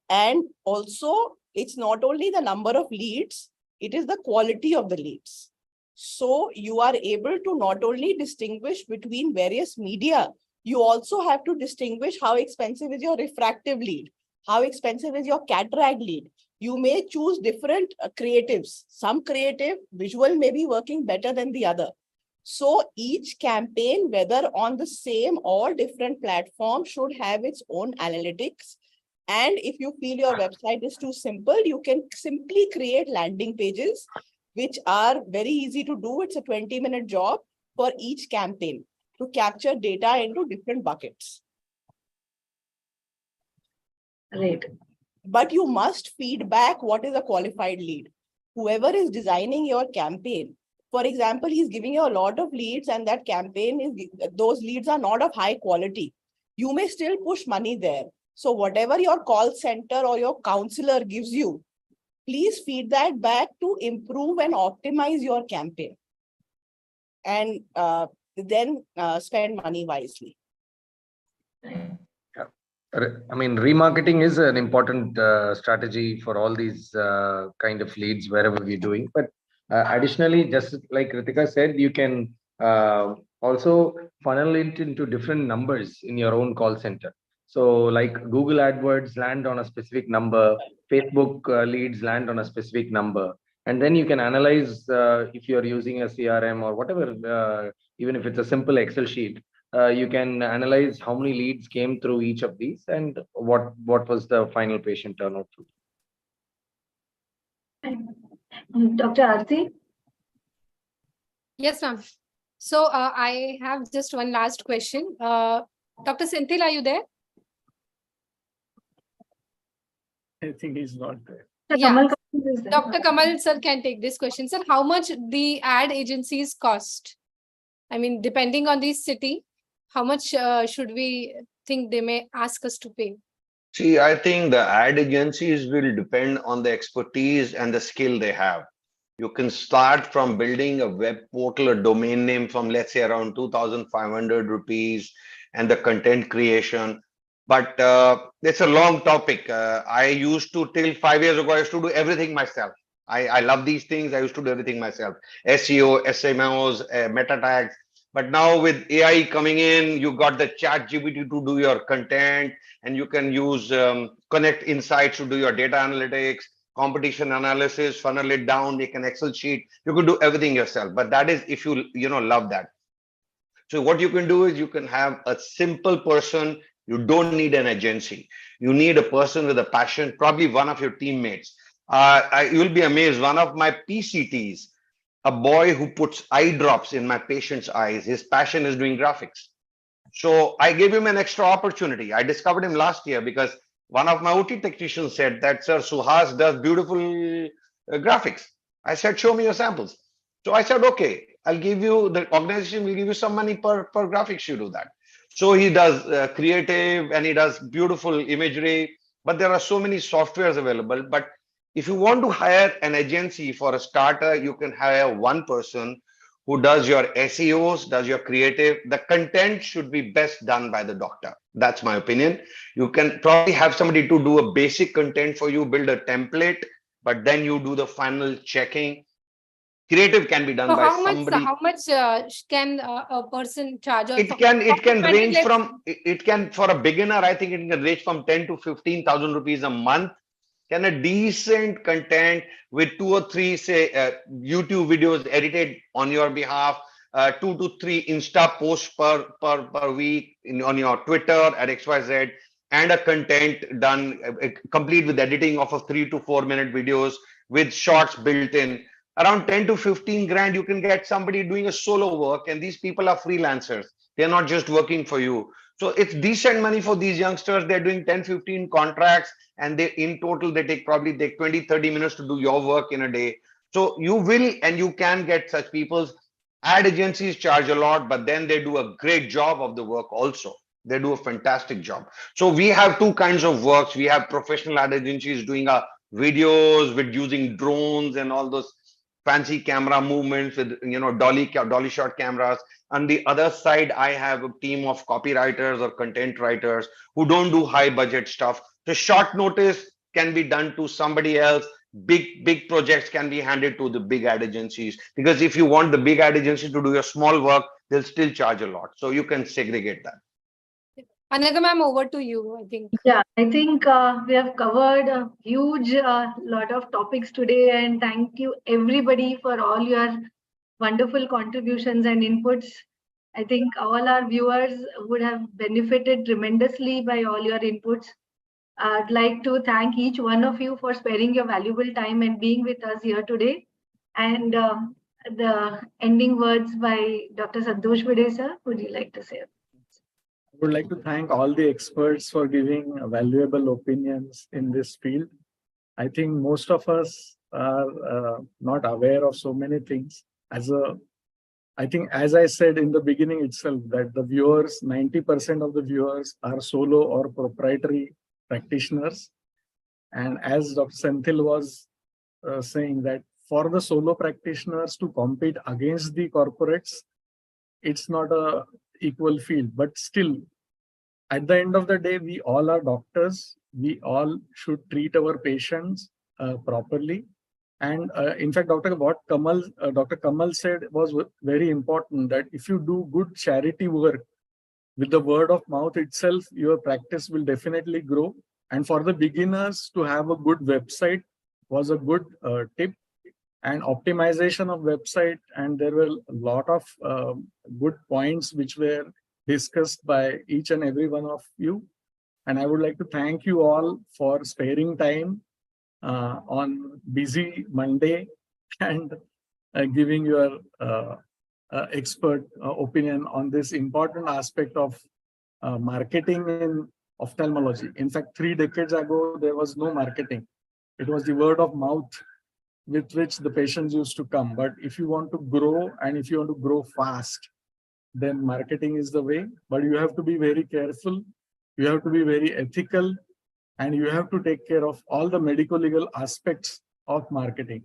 And also, it's not only the number of leads, it is the quality of the leads. So you are able to not only distinguish between various media, you also have to distinguish how expensive is your refractive lead, how expensive is your cataract lead. You may choose different creatives. Some creative visual may be working better than the other. So each campaign, whether on the same or different platform, should have its own analytics. And if you feel your website is too simple, you can simply create landing pages, which are very easy to do. It's a 20-minute job for each campaign to capture data into different buckets. Right. But you must feed back what is a qualified lead. Whoever is designing your campaign, for example, he's giving you a lot of leads and that campaign is, those leads are not of high quality. You may still push money there. So whatever your call center or your counselor gives you, please feed that back to improve and optimize your campaign. And then spend money wisely. I mean, remarketing is an important strategy for all these kind of leads wherever we're doing. But additionally, just like Ritika said, you can also funnel it into different numbers in your own call center. So like Google AdWords land on a specific number, Facebook leads land on a specific number. And then you can analyze if you're using a CRM or whatever, even if it's a simple Excel sheet, you can analyze how many leads came through each of these and what was the final patient turnout. Dr. Aarti? Yes, ma'am. So I have just one last question. Dr. Senthil, are you there? I think he's not there. Yeah. Dr. Kamal sir can take this question. Sir, how much the ad agencies cost? I mean, depending on the city, how much should we think they may ask us to pay? See, I think the ad agencies will depend on the expertise and the skill they have. You can start from building a web portal, a domain name from, let's say, around 2,500 rupees and the content creation. But it's a long topic. I used to, till 5 years ago, I used to do everything myself. I love these things. I used to do everything myself. SEO, SMOs, meta tags. But now with AI coming in, you got the chat GPT to do your content, and you can use Connect Insights to do your data analytics, competition analysis, funnel it down, make an Excel sheet. You can do everything yourself. But that is if you love that. So what you can do is you can have a simple person. You don't need an agency. You need a person with a passion, probably one of your teammates. You'll be amazed. One of my PCTs, a boy who puts eye drops in my patient's eyes, his passion is doing graphics. So I gave him an extra opportunity. I discovered him last year because one of my OT technicians said that, Sir, Suhas does beautiful graphics. I said, show me your samples. So I said, okay, I'll give you, the organization will give you some money per graphics you do that. So he does creative and he does beautiful imagery, but there are so many softwares available. But if you want to hire an agency for a starter, you can hire one person who does your SEOs, does your creative. The content should be best done by the doctor. That's my opinion. You can probably have somebody to do a basic content for you, build a template, but then you do the final checking. Creative can be done So by how somebody. much can a person charge? Or It can range let's- from, it can, for a beginner, I think it can range from 10 to 15,000 rupees a month. Can a decent content with 2 or 3 say YouTube videos edited on your behalf, 2 to 3 Insta posts per week on your Twitter at XYZ, and a content done complete with editing of a 3 to 4 minute videos with shorts built in. Around 10 to 15 grand, you can get somebody doing a solo work, and these people are freelancers. They're not just working for you. So it's decent money for these youngsters. They're doing 10, 15 contracts, and they in total they take 20, 30 minutes to do your work in a day. So you will and you can get such people's. Ad agencies charge a lot, but then they do a great job of the work also. They do a fantastic job. So we have two kinds of works. We have professional ad agencies doing videos with using drones and all those fancy camera movements with dolly shot cameras. On the other side, I have a team of copywriters or content writers who don't do high budget stuff. So short notice can be done to somebody else. Big projects can be handed to the big ad agencies, because if you want the big ad agencies to do your small work, they'll still charge a lot. So you can segregate that. Anagha ma'am, over to you, I think. Yeah, I think we have covered a huge lot of topics today, and thank you everybody for all your wonderful contributions and inputs. I think all our viewers would have benefited tremendously by all your inputs. I'd like to thank each one of you for sparing your valuable time and being with us here today. And the ending words by Dr. Santosh Bide sir, would you like to say? I would like to thank all the experts for giving valuable opinions in this field. I think most of us are not aware of so many things. I think, as I said in the beginning itself, that the viewers, 90% of the viewers are solo or proprietary practitioners. And as Dr. Senthil was saying, that for the solo practitioners to compete against the corporates, it's not a equal field. But still, at the end of the day, we all are doctors. We all should treat our patients properly. And in fact, Dr. Kamal said was very important, that if you do good charity work with the word of mouth itself, your practice will definitely grow. And for the beginners, to have a good website was a good tip. And optimization of website, and there were a lot of good points which were discussed by each and every one of you. And I would like to thank you all for sparing time on busy Monday and giving your expert opinion on this important aspect of marketing in ophthalmology. In fact, 3 decades ago, there was no marketing. It was the word of mouth with which the patients used to come. But if you want to grow, and if you want to grow fast, then marketing is the way. But you have to be very careful. You have to be very ethical, and you have to take care of all the medical legal aspects of marketing.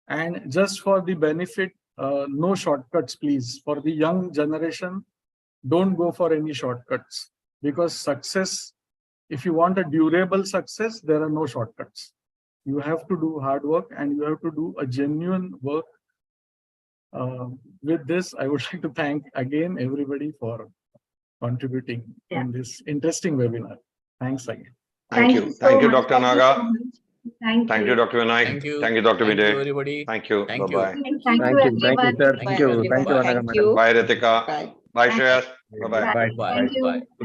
And just for the benefit, no shortcuts, please. For the young generation, don't go for any shortcuts, because success, if you want a durable success, there are no shortcuts. You have to do hard work, and you have to do a genuine work. With this, I would like to thank again everybody for contributing in this interesting webinar. Thanks again. Thank you. Thank you, Dr. Naga. Thank you, Dr. Vinayak. Thank you. Thank you, Dr. Thank you, Vijay. everybody. Thank you. Thank you. Bye-bye. Thank you, everyone. sir. Thank you. Thank you, Anaga Thank madam. you. Bye, Ritika. Bye. Bye, Shreyas. Bye-bye. Bye. Thank you. Bye.